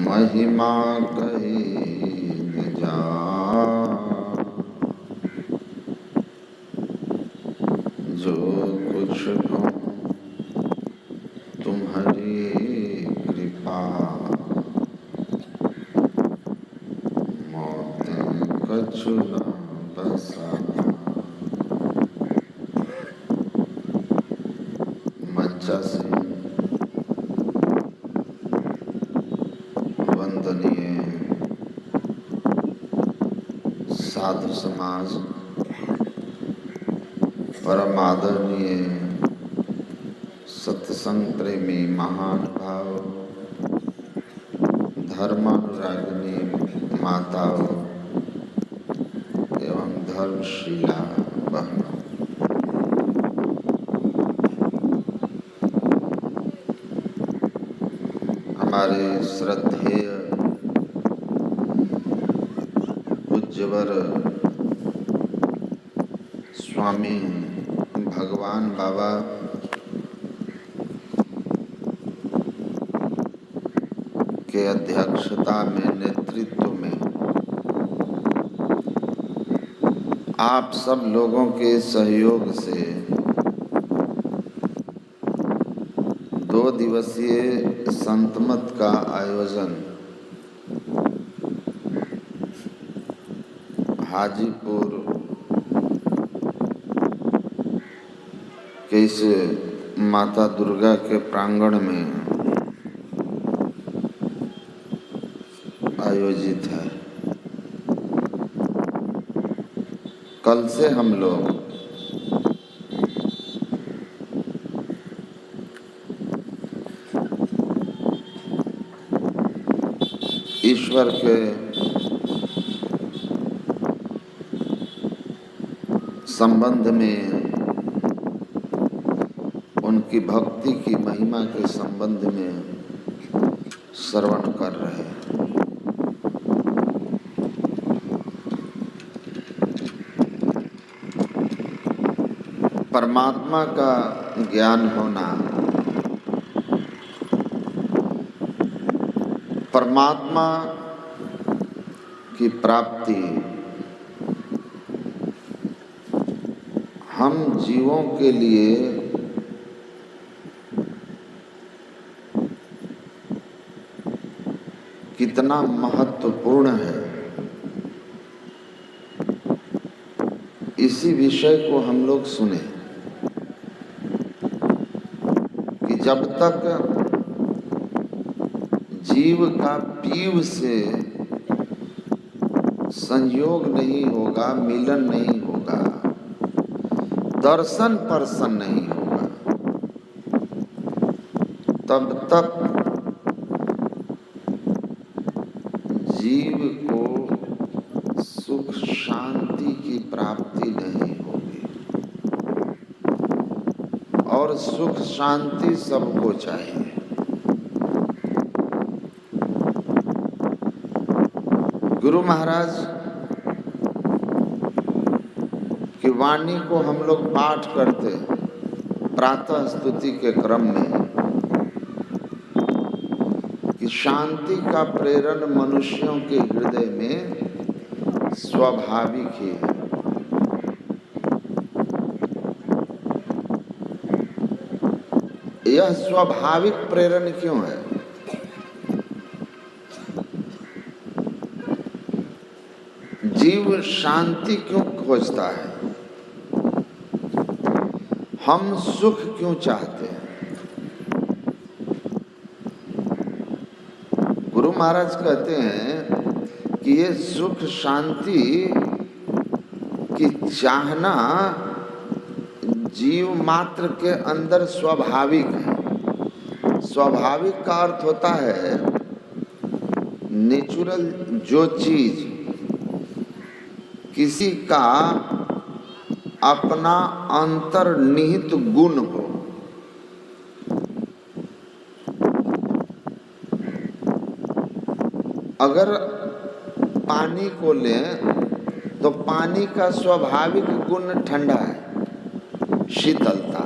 महिमा कही न जा, जो कुछ कहूँ तुम्हारी कृपा। मौतें कछु न बसा, मंचा से वंदनीय साधु समाज, परम आदरणीय सत्संग प्रेमी महानुभाव, धर्मानुरागिनी माताओं एवं धर्मशीला बहनों, हमारे श्रद्धेय पूज्यवर स्वामी भगवान बाबा के अध्यक्षता में, नेतृत्व में आप सब लोगों के सहयोग से 2 दिवसीय संतमत का आयोजन हाजीपुर के इस माता दुर्गा के प्रांगण में आयोजित है। कल से हम लोग ईश्वर के संबंध में, उनकी भक्ति की महिमा के संबंध में श्रवण कर रहे हैं। परमात्मा का ज्ञान होना, परमात्मा की प्राप्ति हम जीवों के लिए कितना महत्वपूर्ण है, इसी विषय को हम लोग सुने कि जब तक जीव का पीव से संयोग नहीं होगा, मिलन नहीं होगा, दर्शन परसन नहीं होगा, तब तक जीव को सुख शांति की प्राप्ति नहीं होगी। और सुख शांति सबको चाहिए। गुरु महाराज की वाणी को हम लोग पाठ करते प्रातः स्तुति के क्रम में कि शांति का प्रेरण मनुष्यों के हृदय में स्वाभाविक ही है। यह स्वाभाविक प्रेरण क्यों है? जीव शांति क्यों खोजता है? हम सुख क्यों चाहते हैं? गुरु महाराज कहते हैं कि ये सुख शांति की चाहना जीव मात्र के अंदर स्वाभाविक है। स्वाभाविक का अर्थ होता है नेचुरल, जो चीज किसी का अपना अंतर्निहित गुण हो। अगर पानी को लें तो पानी का स्वाभाविक गुण ठंडा है, शीतलता,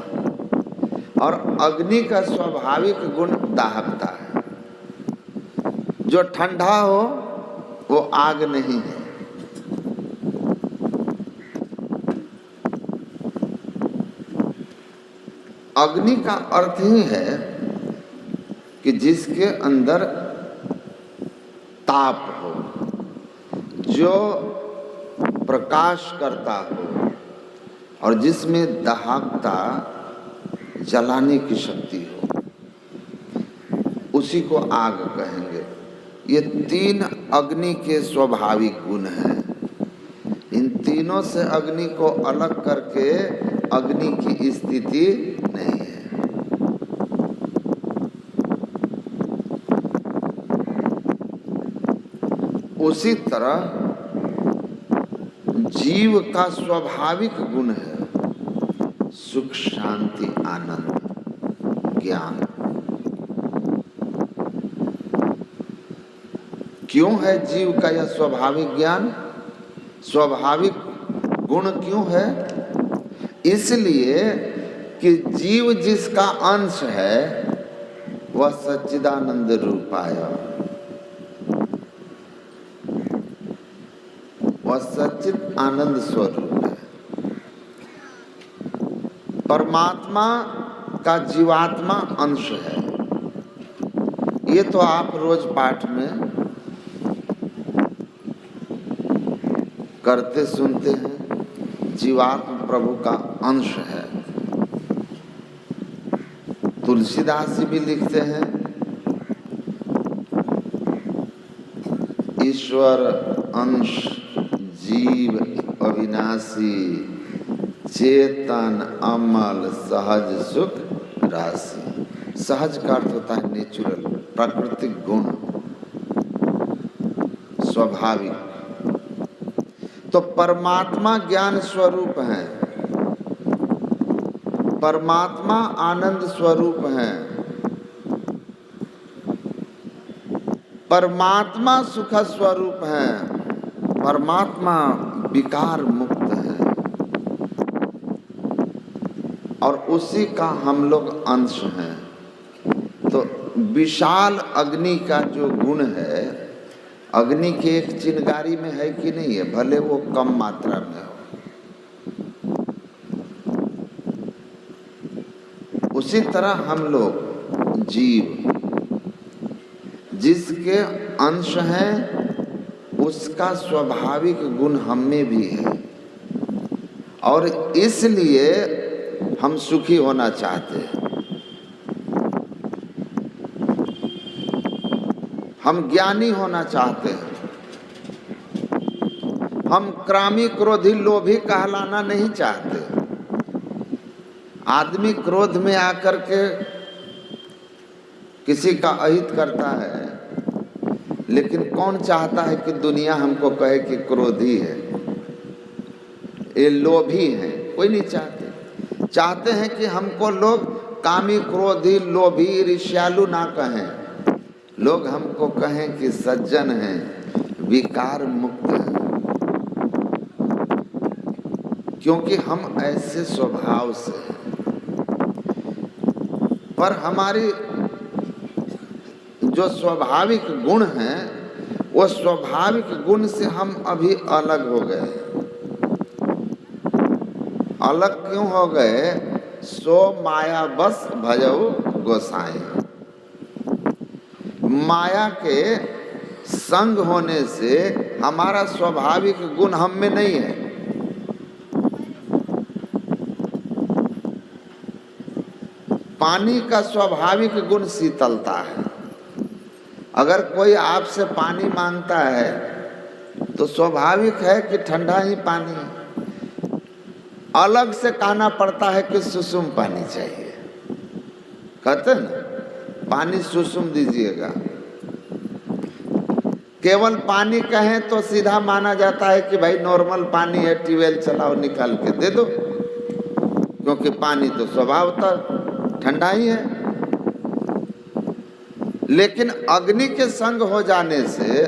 और अग्नि का स्वाभाविक गुण दाहकता है। जो ठंडा हो वो आग नहीं है। अग्नि का अर्थ ही है कि जिसके अंदर ताप हो, जो प्रकाश करता हो और जिसमें दहाकता जलाने की शक्ति हो, उसी को आग कहेंगे। ये तीन अग्नि के स्वाभाविक गुण हैं। इन तीनों से अग्नि को अलग करके अग्नि की स्थिति नहीं है। उसी तरह जीव का स्वाभाविक गुण है सुख, शांति, आनंद, ज्ञान। क्यों है जीव का यह स्वाभाविक ज्ञान, स्वाभाविक गुण क्यों है? इसलिए कि जीव जिसका अंश है वह सच्चिदानंद रूपाय, वह सच्चिद आनंद स्वरूप है। परमात्मा का जीवात्मा अंश है। ये तो आप रोज पाठ में करते सुनते हैं। जीवात्मा प्रभु का अंश है। तुलसीदास जी भी लिखते हैं, ईश्वर अंश जीव अविनाशी, चेतन अमल सहज सुख राशि। सहज का अर्थ होता है नेचुरल, प्राकृतिक गुण, स्वाभाविक। तो परमात्मा ज्ञान स्वरूप है, परमात्मा आनंद स्वरूप है, परमात्मा सुख स्वरूप है, परमात्मा विकार मुक्त है और उसी का हम लोग अंश हैं। तो विशाल अग्नि का जो गुण है, अग्नि के एक चिंगारी में है कि नहीं है, भले वो कम मात्रा में हो। उसी तरह हम लोग जीव जिसके अंश हैं उसका स्वाभाविक गुण हम में भी है और इसलिए हम सुखी होना चाहते हैं। हम ज्ञानी होना चाहते हैं। हम क्रामी, क्रोधी, लोभी कहलाना नहीं चाहते। आदमी क्रोध में आकर के किसी का अहित करता है, लेकिन कौन चाहता है कि दुनिया हमको कहे कि क्रोधी है, ये लोभी है? कोई नहीं चाहते। चाहते हैं कि हमको लोग कामी, क्रोधी, लोभी, ईर्ष्यालु ना कहें। लोग हमको कहें कि सज्जन हैं, विकार मुक्त हैं, क्योंकि हम ऐसे स्वभाव से हैं। पर हमारी जो स्वाभाविक गुण हैं, वो स्वाभाविक गुण से हम अभी अलग हो गए। अलग क्यों हो गए? सो माया बस भजऊ गोसाई। माया के संग होने से हमारा स्वाभाविक गुण हम में नहीं है। पानी का स्वाभाविक गुण शीतलता है। अगर कोई आपसे पानी मांगता है तो स्वाभाविक है कि ठंडा ही पानी है। अलग से कहना पड़ता है कि सुसुम पानी चाहिए। कहते ना, पानी सुसुम दीजिएगा। केवल पानी कहें तो सीधा माना जाता है कि भाई नॉर्मल पानी है, ट्यूबवेल चलाओ, निकाल के दे दो, क्योंकि पानी तो स्वभावतः ठंडा ही है। लेकिन अग्नि के संग हो जाने से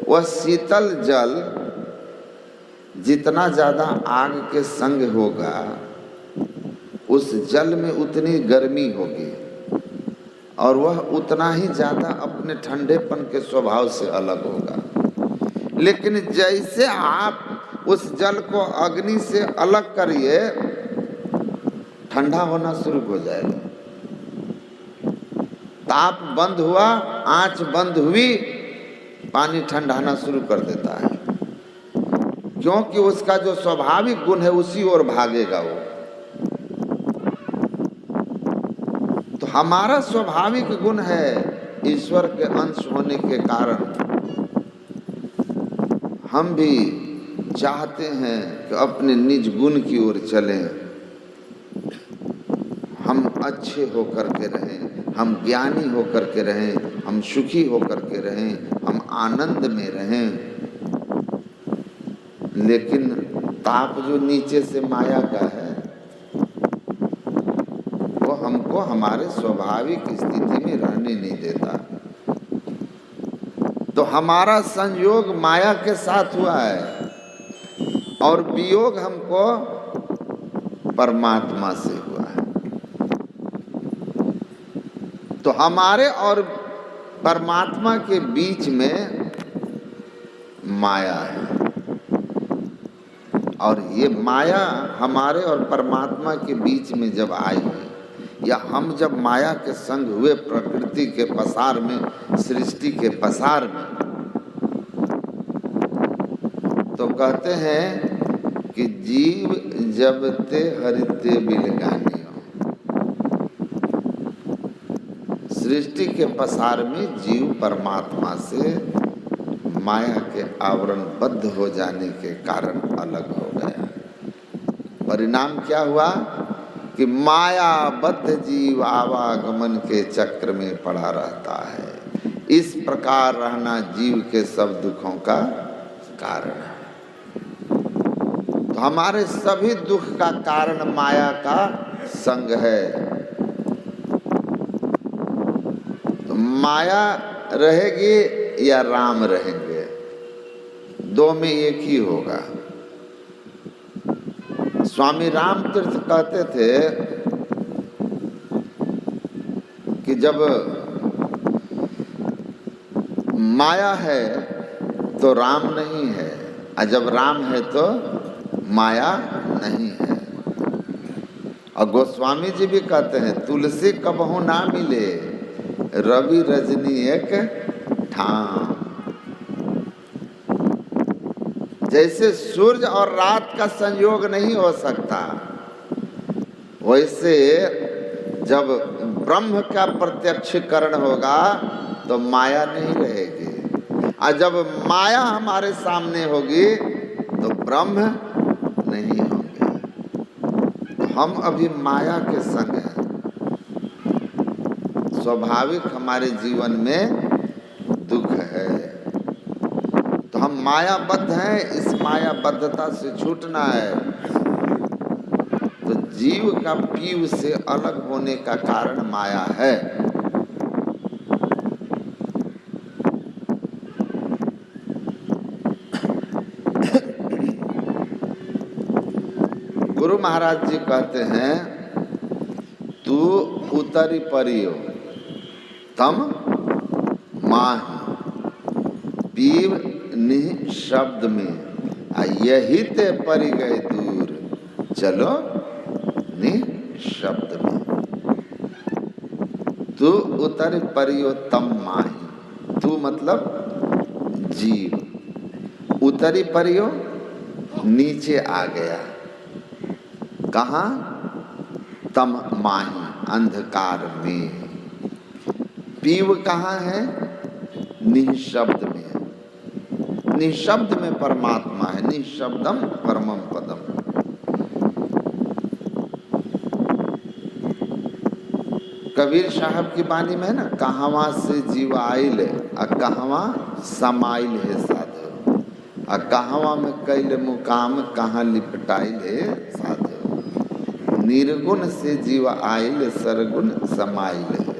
वह शीतल जल जितना ज्यादा आग के संग होगा, उस जल में उतनी गर्मी होगी और वह उतना ही ज़्यादा अपने ठंडेपन के स्वभाव से अलग होगा। लेकिन जैसे आप उस जल को अग्नि से अलग करिए, ठंडा होना शुरू हो जाएगा। ताप बंद हुआ, आंच बंद हुई, पानी ठंडाना शुरू कर देता है, क्योंकि उसका जो स्वाभाविक गुण है उसी ओर भागेगा वो। तो हमारा स्वाभाविक गुण है ईश्वर के अंश होने के कारण हम भी चाहते हैं कि अपने निज गुण की ओर चलें, हम अच्छे होकर के रहें, हम ज्ञानी होकर के रहें, हम सुखी होकर के रहें, हम आनंद में रहें। लेकिन ताप जो नीचे से माया का है वो हमको हमारे स्वाभाविक स्थिति में रहने नहीं देता। तो हमारा संयोग माया के साथ हुआ है और वियोग हमको परमात्मा से हुआ है। तो हमारे और परमात्मा के बीच में माया है, और ये माया हमारे और परमात्मा के बीच में जब आई है, या हम जब माया के संग हुए प्रकृति के पसार में, सृष्टि के पसार में, तो कहते हैं कि जीव जब ते हरिते बिलगानी हो। सृष्टि के पसार में जीव परमात्मा से माया के आवरण बद्ध हो जाने के कारण अलग हो गया। परिणाम क्या हुआ कि माया बद्ध जीव आवागमन के चक्र में पड़ा रहता है। इस प्रकार रहना जीव के सब दुखों का कारण है। तो हमारे सभी दुख का कारण माया का संग है। तो माया रहेगी या राम रहेंगे, दो में एक ही होगा। स्वामी रामतीर्थ कहते थे कि जब माया है तो राम नहीं है, और जब राम है तो माया नहीं है। और गोस्वामी जी भी कहते हैं, तुलसी कबहू ना मिले रवि रजनी एक ठाम। जैसे सूर्य और रात का संयोग नहीं हो सकता, वैसे जब ब्रह्म का प्रत्यक्षीकरण होगा तो माया नहीं रहेगी, और जब माया हमारे सामने होगी तो ब्रह्म नहीं होंगे। तो हम अभी माया के संग हैं। स्वाभाविक हमारे जीवन में दुख है, तो हम मायाबद्ध हैं। इस मायाबद्धता से छूटना है। तो जीव का पीव से अलग होने का कारण माया है। गुरु महाराज जी कहते हैं, तू उतरी परियो तम माही पीव निह शब्द में, आ यही ते परि गए दूर चलो निह शब्द में। तू उतर परियो तम माही, तू मतलब जीव, उतरी परियो नीचे आ गया, कहाँ? तम माही अंधकार में। पीव कहाँ है? निःशब्द में। निःशब्द में परमात्मा है। निःशब्दम परमम पदम। कबीर साहब की वाणी में है ना, कहवा से जीव आइल आ कहवा समाइल है साधो, आ कहवा में कैल मुकाम कहाँ लिपटाइल है साधो। निर्गुण से जीव आइल सरगुण समाइल है,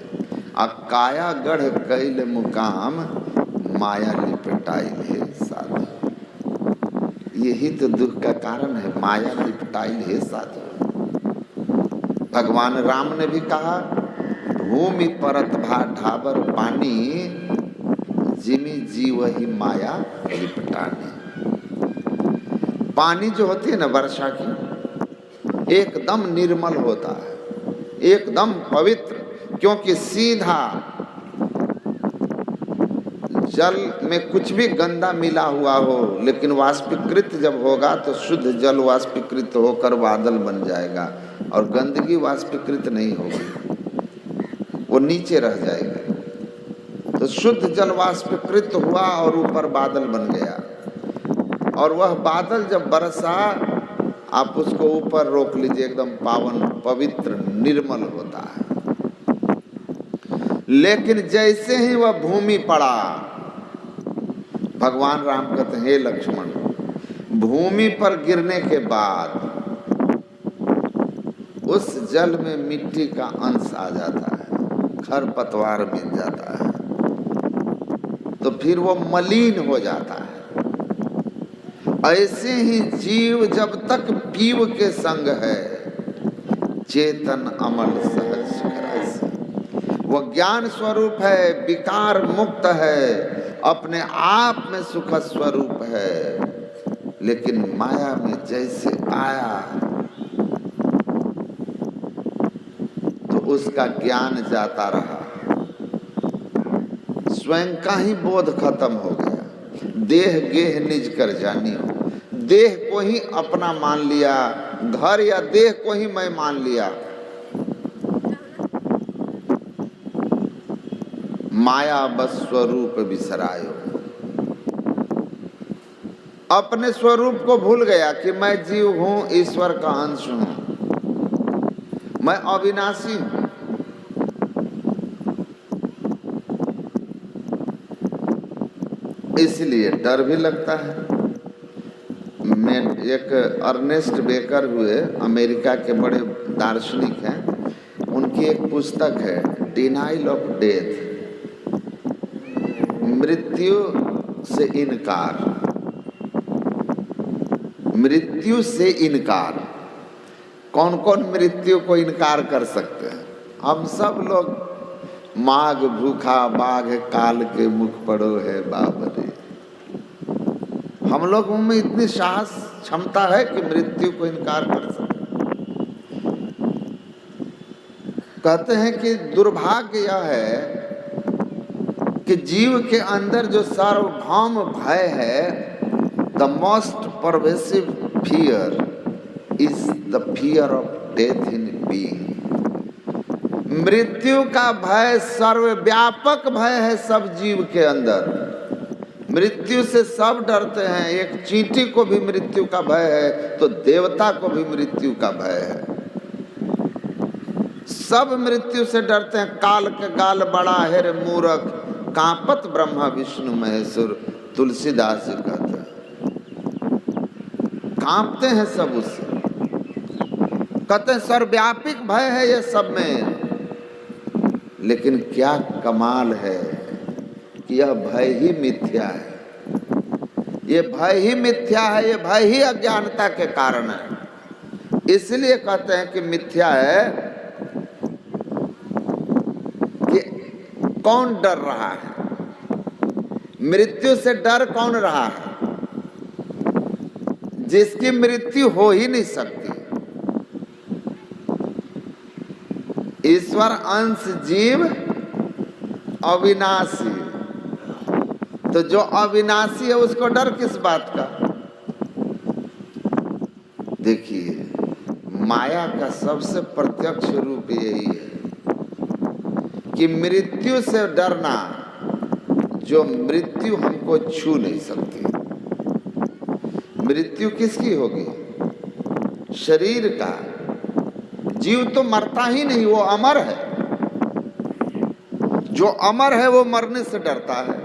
आ काया गढ़ कैल मुकाम माया लिपटाइल है साधो। यही तो दुख का कारण है, माया लिपटाइल है साधो। भगवान राम ने भी कहा, भूमि परत भा ढाबर पानी, जिमी जीव ही माया लिपटानी। पानी जो होती है ना वर्षा की, एकदम निर्मल होता है, एकदम पवित्र, क्योंकि सीधा जल में कुछ भी गंदा मिला हुआ हो, लेकिन वाष्पीकृत जब होगा तो शुद्ध जल वाष्पीकृत होकर बादल बन जाएगा, और गंदगी वाष्पीकृत नहीं होगी, वो नीचे रह जाएगी। तो शुद्ध जल वाष्पीकृत हुआ और ऊपर बादल बन गया, और वह बादल जब बरसा, आप उसको ऊपर रोक लीजिए, एकदम पावन पवित्र निर्मल होता है। लेकिन जैसे ही वह भूमि पड़ा, भगवान राम कहते हैं, हे लक्ष्मण, भूमि पर गिरने के बाद उस जल में मिट्टी का अंश आ जाता है, खरपतवार मिल जाता है, तो फिर वो मलिन हो जाता है। ऐसे ही जीव जब तक पीव के संग है, चेतन अमल सहज रस, वो ज्ञान स्वरूप है, विकार मुक्त है, अपने आप में सुख स्वरूप है। लेकिन माया में जैसे आया तो उसका ज्ञान जाता रहा, स्वयं का ही बोध खत्म हो गया। देह गेह निज कर जानी हो, देह को ही अपना मान लिया, घर या देह को ही मैं मान लिया। माया बस स्वरूप बिसरायो, अपने स्वरूप को भूल गया कि मैं जीव हूं, ईश्वर का अंश हूं, मैं अविनाशी हूं। इसलिए डर भी लगता है। मैं एक अर्नेस्ट बेकर हुए, अमेरिका के बड़े दार्शनिक हैं, उनकी एक पुस्तक है डिनाइल ऑफ डेथ, मृत्यु से इनकार। मृत्यु से इनकार, कौन कौन मृत्यु को इनकार कर सकते हैं? हम सब लोग। माघ भूखा बाघ काल के मुख पड़ो है बाबरे, हम लोगों में इतनी साहस क्षमता है कि मृत्यु को इनकार कर सके। कहते हैं कि दुर्भाग्य यह है कि जीव के अंदर जो सार्वभौम भय है, the most pervasive fear is the fear of death in being. मृत्यु का भय सर्वव्यापक भय है सब जीव के अंदर। मृत्यु से सब डरते हैं। एक चींटी को भी मृत्यु का भय है, तो देवता को भी मृत्यु का भय है। सब मृत्यु से डरते हैं। काल के गाल बड़ा है रे मूर्ख, कांपत ब्रह्मा विष्णु महेश्वर, तुलसीदास जी कहते हैं। कांपते हैं सब उससे। कहते हैं सर्वव्यापक भय है ये सब में। लेकिन क्या कमाल है कि यह भय ही मिथ्या है। ये भय ही मिथ्या है, ये भय ही अज्ञानता के कारण है। इसलिए कहते हैं कि मिथ्या है कि कौन डर रहा है? मृत्यु से डर कौन रहा है? जिसकी मृत्यु हो ही नहीं सकती। ईश्वर अंश जीव अविनाशी, तो जो अविनाशी है उसको डर किस बात का? देखिए, माया का सबसे प्रत्यक्ष रूप यही है कि मृत्यु से डरना, जो मृत्यु हमको छू नहीं सकती। मृत्यु किसकी होगी? शरीर का। जीव तो मरता ही नहीं, वो अमर है। जो अमर है वो मरने से डरता है।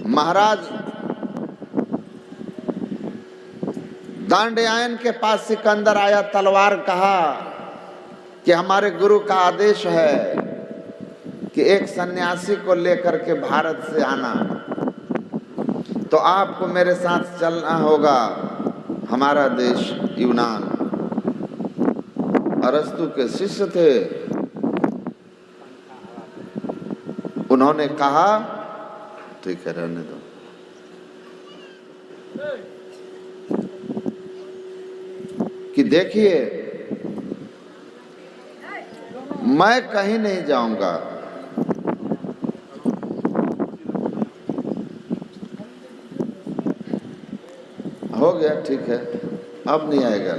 महाराज दांडयायन के पास सिकंदर आया, तलवार कहा कि हमारे गुरु का आदेश है कि एक सन्यासी को लेकर के भारत से आना, तो आपको मेरे साथ चलना होगा। हमारा देश यूनान, अरस्तु के शिष्य थे। उन्होंने कहा, ठीक है रहने दो, कि देखिए मैं कहीं नहीं जाऊंगा, हो गया ठीक है, अब नहीं आएगा।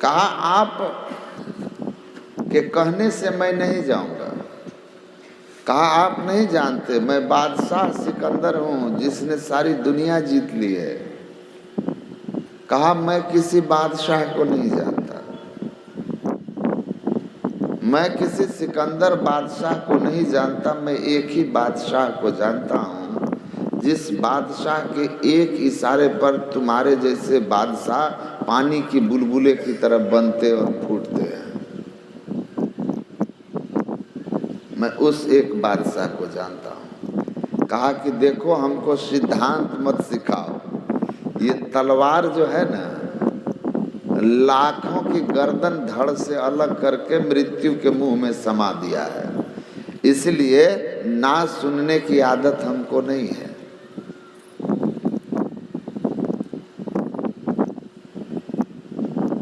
कहा आप के कहने से मैं नहीं जाऊंगा। कहा आप नहीं जानते मैं बादशाह सिकंदर हूं जिसने सारी दुनिया जीत ली है। कहा मैं किसी बादशाह को नहीं जानता, मैं किसी सिकंदर बादशाह को नहीं जानता, मैं एक ही बादशाह को जानता हूँ जिस बादशाह के एक इशारे पर तुम्हारे जैसे बादशाह पानी की बुलबुले की तरह बनते और फूटते हैं। मैं उस एक बादशाह को जानता हूँ। कहा कि देखो हमको सिद्धांत मत सिखाओ, ये तलवार जो है ना लाखों की गर्दन धड़ से अलग करके मृत्यु के मुंह में समा दिया है, इसलिए ना सुनने की आदत हमको नहीं है।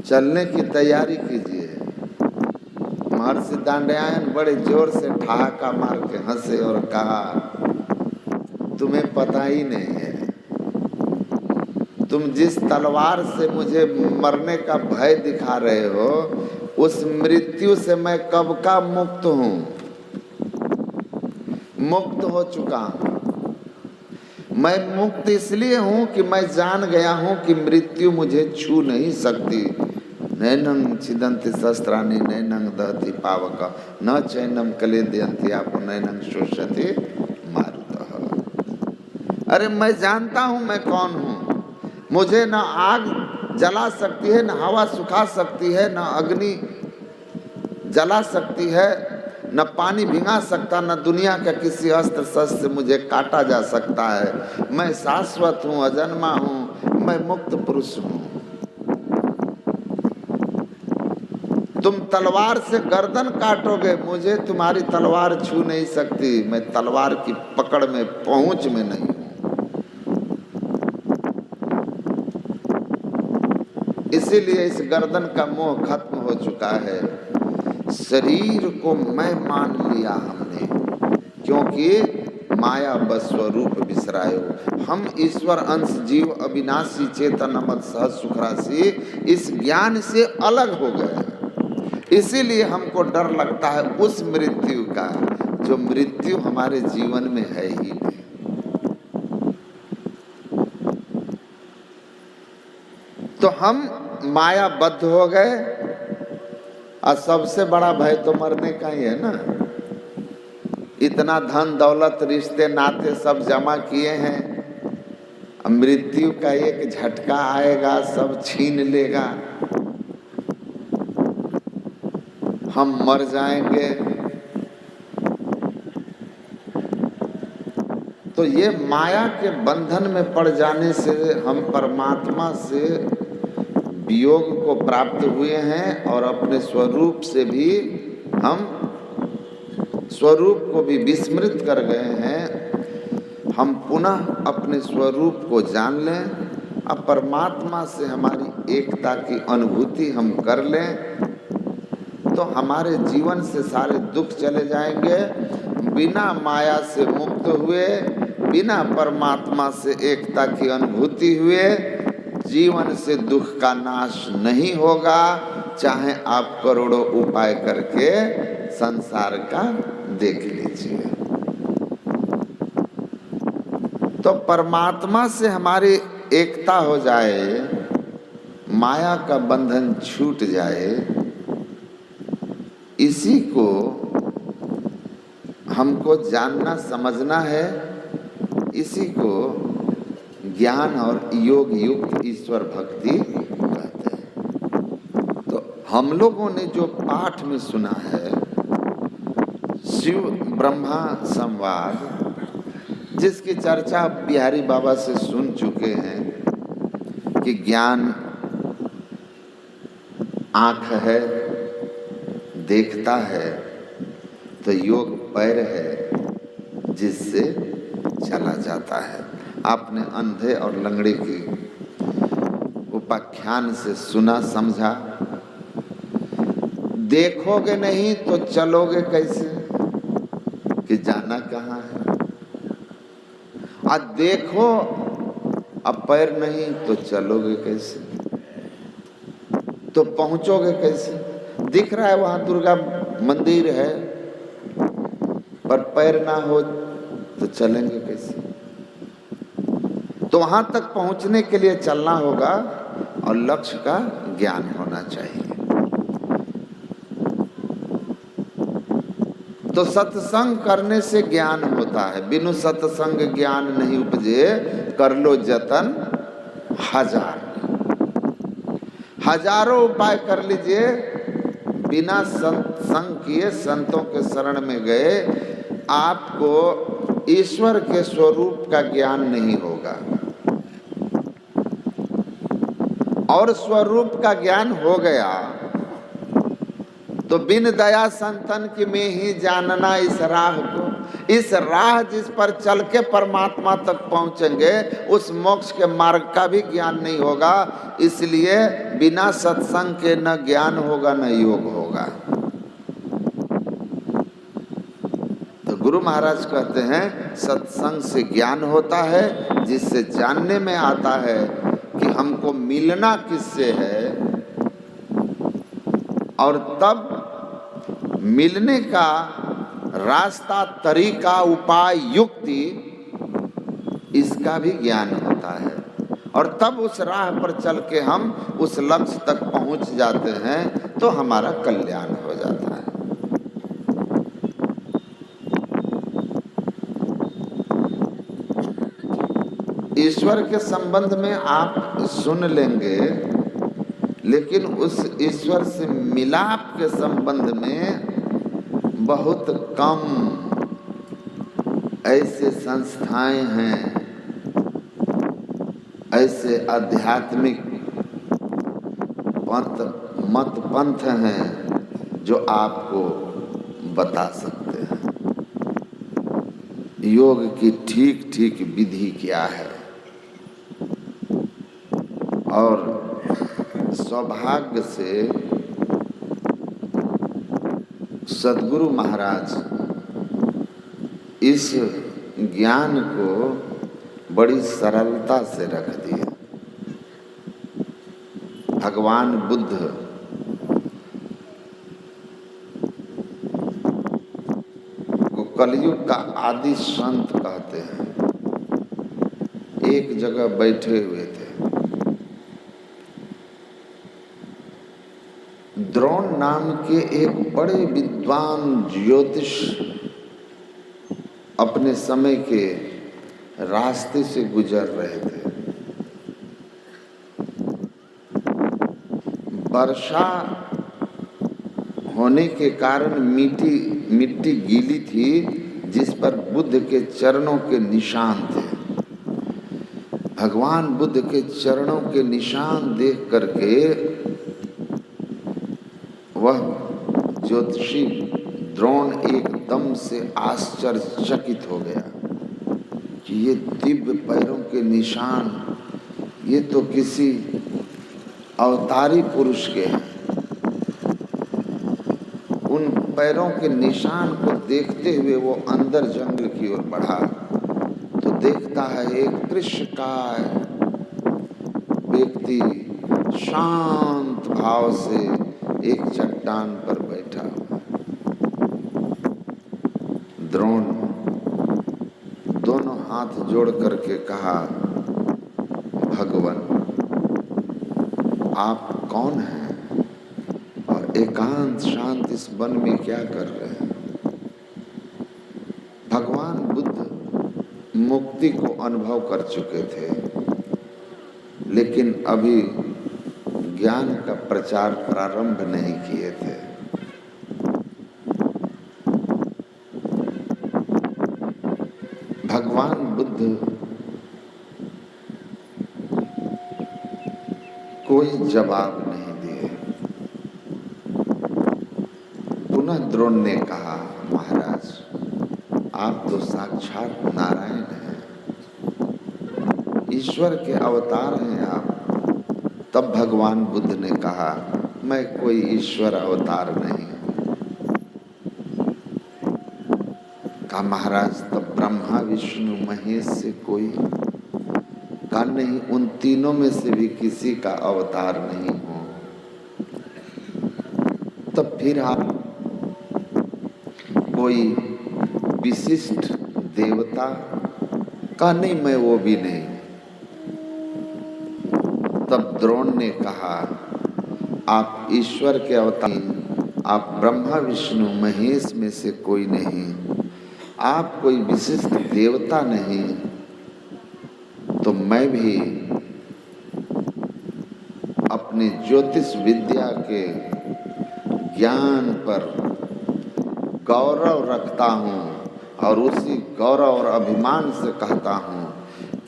चलने की तैयारी कीजिए। महर्षि दंडयायन बड़े जोर से ठहाका मार के हंसे और कहा, तुम्हें पता ही नहीं है, तुम जिस तलवार से मुझे मरने का भय दिखा रहे हो उस मृत्यु से मैं कब का मुक्त हूं, मुक्त हो चुका हूं। मैं मुक्त इसलिए हूं कि मैं जान गया हूं कि मृत्यु मुझे छू नहीं सकती। नैनं छिदन्ति शस्त्राणि नैनं दहति पावक न चैनम क्लेदयन्ति आप नैनं शोषयति मारुतः। अरे मैं जानता हूं मैं कौन हूं। मुझे न आग जला सकती है, न हवा सुखा सकती है, न अग्नि जला सकती है, न पानी भिंगा सकता, न दुनिया का किसी अस्त्र शस्त्र से मुझे काटा जा सकता है। मैं शाश्वत हूँ, अजन्मा हूँ, मैं मुक्त पुरुष हूँ। तुम तलवार से गर्दन काटोगे, मुझे तुम्हारी तलवार छू नहीं सकती। मैं तलवार की पकड़ में पहुंच में नहीं हूं। इसीलिए इस गर्दन का मोह खत्म हो चुका है। शरीर को मैं मान लिया हमने, क्योंकि माया बस्वरूप बिसरायो। हम ईश्वर अंश जीव अविनाशी चेतन अमद सहज सुख राशि इस ज्ञान से अलग हो गए। इसीलिए हमको डर लगता है उस मृत्यु का जो मृत्यु हमारे जीवन में है ही नहीं। तो हम मायाबद्ध हो गए और सबसे बड़ा भय तो मरने का ही है ना। इतना धन दौलत रिश्ते नाते सब जमा किए हैं, मृत्यु का एक झटका आएगा सब छीन लेगा, हम मर जाएंगे। तो ये माया के बंधन में पड़ जाने से हम परमात्मा से वियोग को प्राप्त हुए हैं और अपने स्वरूप से भी हम स्वरूप को भी विस्मृत कर गए हैं। हम पुनः अपने स्वरूप को जान लें, अब परमात्मा से हमारी एकता की अनुभूति हम कर लें तो हमारे जीवन से सारे दुख चले जाएंगे। बिना माया से मुक्त हुए, बिना परमात्मा से एकता की अनुभूति हुए जीवन से दुख का नाश नहीं होगा, चाहे आप करोड़ों उपाय करके संसार का देख लीजिए। तो परमात्मा से हमारी एकता हो जाए, माया का बंधन छूट जाए, इसी को हमको जानना समझना है। इसी को ज्ञान और योग युक्त ईश्वर भक्ति कहते हैं। तो हम लोगों ने जो पाठ में सुना है शिव ब्रह्मा संवाद, जिसकी चर्चा बिहारी बाबा से सुन चुके हैं कि ज्ञान आँख है, देखता है, तो योग पैर है जिससे चला जाता है। आपने अंधे और लंगड़े की उपाख्यान से सुना समझा। देखोगे नहीं तो चलोगे कैसे, कि जाना कहाँ है। अब देखो, अब पैर नहीं तो चलोगे कैसे, तो पहुंचोगे कैसे। दिख रहा है वहां दुर्गा मंदिर है, पर पैर ना हो तो चलेंगे कैसे। तो वहां तक पहुंचने के लिए चलना होगा और लक्ष्य का ज्ञान होना चाहिए। तो सत्संग करने से ज्ञान होता है। बिनु सत्संग ज्ञान नहीं उपजे, कर लो जतन हजार। हजारों उपाय कर लीजिए, बिना सत्संग किए संतों के शरण में गए, आपको ईश्वर के स्वरूप का ज्ञान नहीं होगा। और स्वरूप का ज्ञान हो गया तो बिन दया संतन की में ही जानना इस राह को। इस राह जिस पर चल के परमात्मा तक पहुंचेंगे, उस मोक्ष के मार्ग का भी ज्ञान नहीं होगा। इसलिए बिना सत्संग के न ज्ञान होगा न योग होगा। तो गुरु महाराज कहते हैं सत्संग से ज्ञान होता है, जिससे जानने में आता है कि हमको मिलना किससे है, और तब मिलने का रास्ता, तरीका, उपाय, युक्ति, इसका भी ज्ञान होता है। और तब उस राह पर चल के हम उस लक्ष्य तक पहुंच जाते हैं, तो हमारा कल्याण हो जाता है। ईश्वर के संबंध में आप सुन लेंगे, लेकिन उस ईश्वर से मिलाप के संबंध में बहुत कम ऐसे संस्थाएं हैं, ऐसे आध्यात्मिक मत पंथ हैं जो आपको बता सकते हैं योग की ठीक ठीक विधि क्या है। और सौभाग्य से सद्गुरु महाराज इस ज्ञान को बड़ी सरलता से रख दिए। भगवान बुद्ध को कलयुग का आदि संत कहते हैं। एक जगह बैठे हुए थे, द्रोण नाम के एक बड़े विद्वान ज्योतिष अपने समय के रास्ते से गुजर रहे थे। वर्षा होने के कारण मिट्टी गीली थी, जिस पर बुद्ध के चरणों के निशान थे। भगवान बुद्ध के चरणों के निशान देख करके वह ज्योतिषी द्रोण एकदम से आश्चर्यचकित हो गया कि ये दिव्य पैरों के निशान, ये तो किसी अवतारी पुरुष के हैं। उन पैरों के निशान को देखते हुए वो अंदर जंगल की ओर बढ़ा, तो देखता है एक कृष्णकाय व्यक्ति शांत भाव से एक चट्टान पर बैठा हुआ। द्रोण दोनों हाथ जोड़ करके कहा, भगवान आप कौन हैं और एकांत शांत इस वन में क्या कर रहे हैं। भगवान बुद्ध मुक्ति को अनुभव कर चुके थे, लेकिन अभी ज्ञान का प्रचार प्रारंभ नहीं किए थे। भगवान कोई जवाब नहीं दिए। पुनः द्रोण ने कहा, महाराज आप तो साक्षात नारायण हैं, ईश्वर के अवतार हैं आप। तब भगवान बुद्ध ने कहा, मैं कोई ईश्वर अवतार नहीं। कहा, महाराज तब ब्रह्मा विष्णु महेश से कोई? कहा, नहीं, उन तीनों में से भी किसी का अवतार नहीं हो। तब फिर आप कोई विशिष्ट देवता? कहा, नहीं, मैं वो भी नहीं। तब द्रोण ने कहा, आप ईश्वर के अवतार, आप ब्रह्मा विष्णु महेश में से कोई नहीं, आप कोई विशिष्ट देवता नहीं, तो मैं भी अपने ज्योतिष विद्या के ज्ञान पर गौरव रखता हूँ और उसी गौरव और अभिमान से कहता हूँ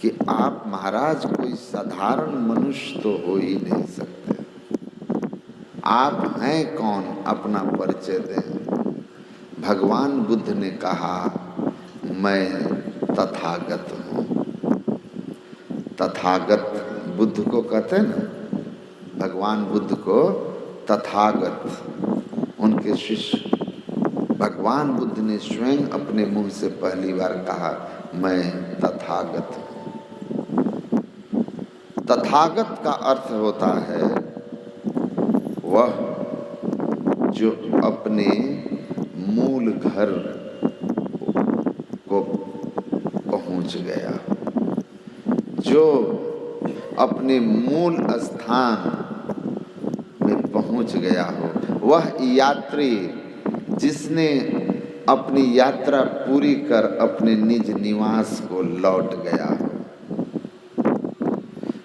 कि आप महाराज कोई साधारण मनुष्य तो हो ही नहीं सकते। आप हैं कौन, अपना परिचय दें। भगवान बुद्ध ने कहा, मैं तथागत हूँ। तथागत बुद्ध को कहते हैं ना, भगवान बुद्ध को तथागत उनके शिष्य। भगवान बुद्ध ने स्वयं अपने मुंह से पहली बार कहा, मैं तथागत हूँ। तथागत का अर्थ होता है वह जो अपने मूल घर को पहुंच गया, जो अपने मूल स्थान में पहुंच गया हो, वह यात्री जिसने अपनी यात्रा पूरी कर अपने निज निवास को लौट गया हो।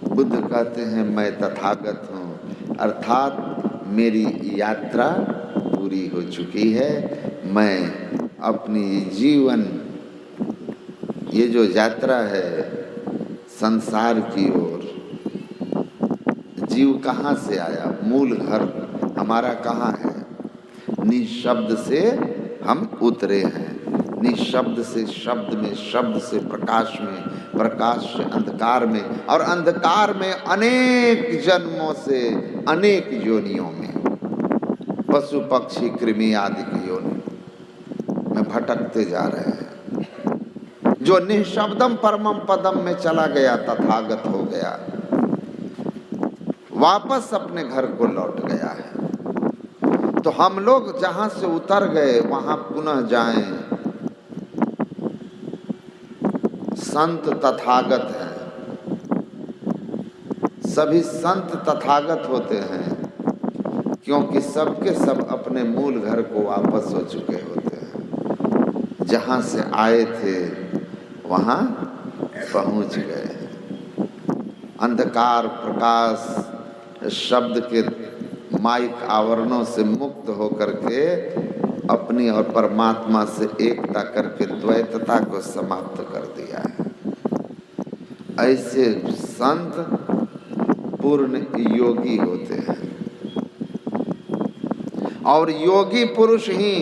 बुद्ध कहते हैं, मैं तथागत हूँ, अर्थात मेरी यात्रा पूरी हो चुकी है। मैं अपनी जीवन, ये जो यात्रा है संसार की ओर, जीव कहाँ से आया, मूल घर हमारा कहाँ है? निशब्द से हम उतरे हैं, निशब्द से शब्द में, शब्द से प्रकाश में, प्रकाश से अंधकार में, और अंधकार में अनेक जन्मों से अनेक योनियों में, पशु पक्षी कृमि आदि की योनि में भटकते जा रहे हैं। जो निशब्दम परमम पदम में चला गया, तथागत हो गया, वापस अपने घर को लौट गया है। तो हम लोग जहां से उतर गए वहां पुनः जाएं। संत तथागत हैं, सभी संत तथागत होते हैं, क्योंकि सबके सब अपने मूल घर को वापस हो चुके होते हैं। जहां से आए थे वहां पहुंच गए। अंधकार प्रकाश शब्द के माइक आवरणों से मुक्त होकर के अपनी और परमात्मा से एकता करके द्वैतता को समाप्त कर दिया है। ऐसे संत पूर्ण योगी होते हैं, और योगी पुरुष ही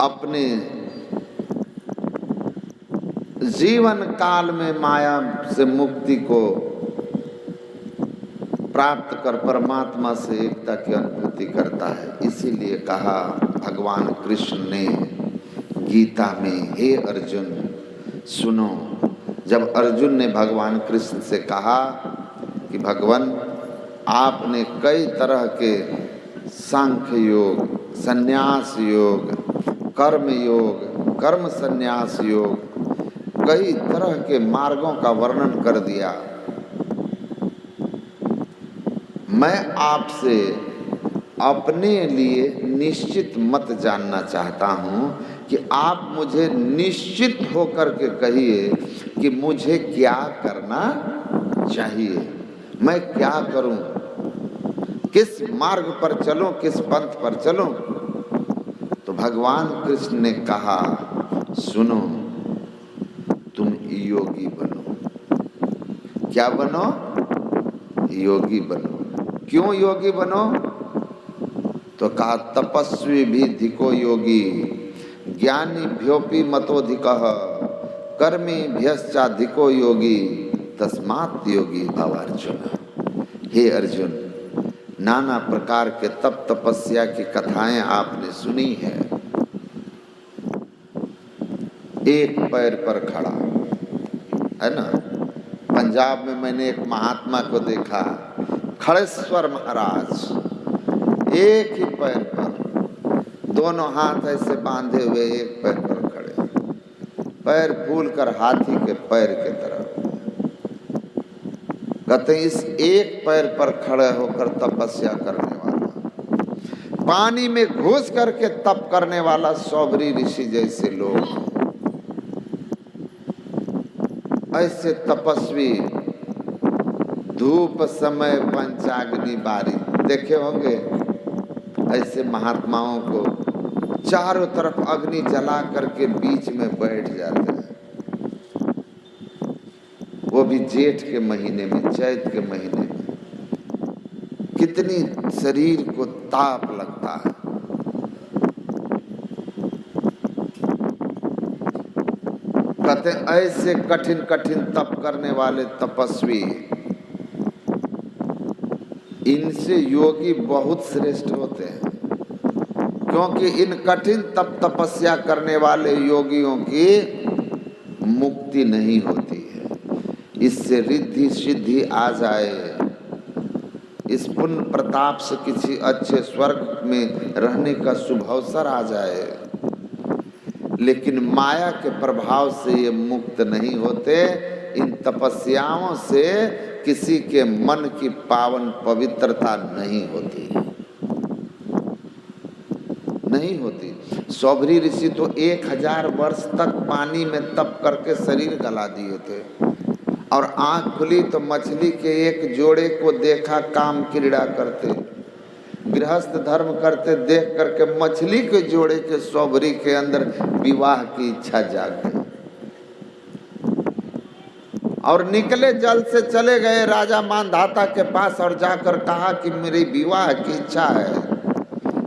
अपने जीवन काल में माया से मुक्ति को प्राप्त कर परमात्मा से एकता की अनुभूति करता है। इसीलिए कहा भगवान कृष्ण ने गीता में, हे अर्जुन सुनो। जब अर्जुन ने भगवान कृष्ण से कहा कि भगवान आपने कई तरह के सांख्य योग, संन्यास योग, कर्म योग, कर्म संन्यास योग, कई तरह के मार्गों का वर्णन कर दिया। मैं आपसे अपने लिए निश्चित मत जानना चाहता हूँ कि आप मुझे निश्चित होकर के कहिए कि मुझे क्या करना चाहिए, मैं क्या करूँ, किस मार्ग पर चलूँ, किस पंथ पर चलूँ। तो भगवान कृष्ण ने कहा, सुनो, तुम योगी बनो। क्या बनो? योगी बनो। क्यों योगी बनो? तो कहा तपस्वी भी धिको योगी, ज्ञानी भ्योपि मतोधिकः, कर्मी भ्यश्चाधिको योगी, तस्मात् योगी भव अर्जुन। हे अर्जुन, नाना प्रकार के तप तपस्या की कथाएं आपने सुनी है। एक पैर पर खड़ा है ना। पंजाब में मैंने एक महात्मा को देखा, खड़ेश्वर महाराज, एक ही पैर पर, दोनों हाथ ऐसे बांधे हुए एक पैर पर खड़े, पैर फूल कर हाथी के पैर के तरह। कहते हैं इस एक पैर पर खड़े होकर तपस्या करने वाला, पानी में घुस करके तप करने वाला सौभरी ऋषि जैसे लोग, ऐसे तपस्वी धूप समय पंचाग्नि बारी देखे होंगे। ऐसे महात्माओं को चारों तरफ अग्नि जला करके बीच में बैठ जाते हैं, वो भी जेठ के महीने में, चैत के महीने में। कितनी शरीर को ताप लगता है। कहते ऐसे कठिन कठिन तप करने वाले तपस्वी, इनसे योगी बहुत श्रेष्ठ होते हैं, क्योंकि इन कठिन तप तपस्या करने वाले योगियों की मुक्ति नहीं होती है। इससे रिद्धि सिद्धि आ जाए, इस पुण्य प्रताप से किसी अच्छे स्वर्ग में रहने का शुभ अवसर आ जाए, लेकिन माया के प्रभाव से ये मुक्त नहीं होते। इन तपस्याओं से किसी के मन की पावन पवित्रता नहीं होती, नहीं होती। सौभरी ऋषि तो 1000 वर्ष तक पानी में तप करके शरीर गला दिए थे, और आंख खुली तो मछली के एक जोड़े को देखा काम क्रीड़ा करते, गृहस्थ धर्म करते देख करके मछली के जोड़े के सौभरी के अंदर विवाह की इच्छा जाग गई, और निकले जल से चले गए राजा मानधाता के पास और जाकर कहा कि मेरी विवाह की इच्छा है,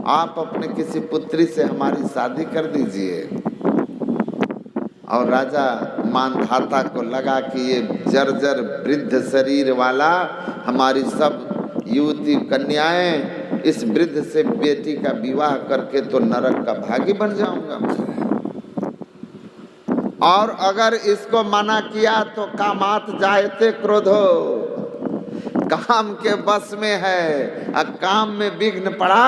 आप अपने किसी पुत्री से हमारी शादी कर दीजिए। और राजा मानधाता को लगा कि ये जर्जर वृद्ध शरीर वाला हमारी सब युवती कन्याएं, इस वृद्ध से बेटी का विवाह करके तो नरक का भागी बन जाऊंगा मैं, और अगर इसको मना किया तो कामात जायते क्रोधो, काम के बस में है, और काम में विघ्न पड़ा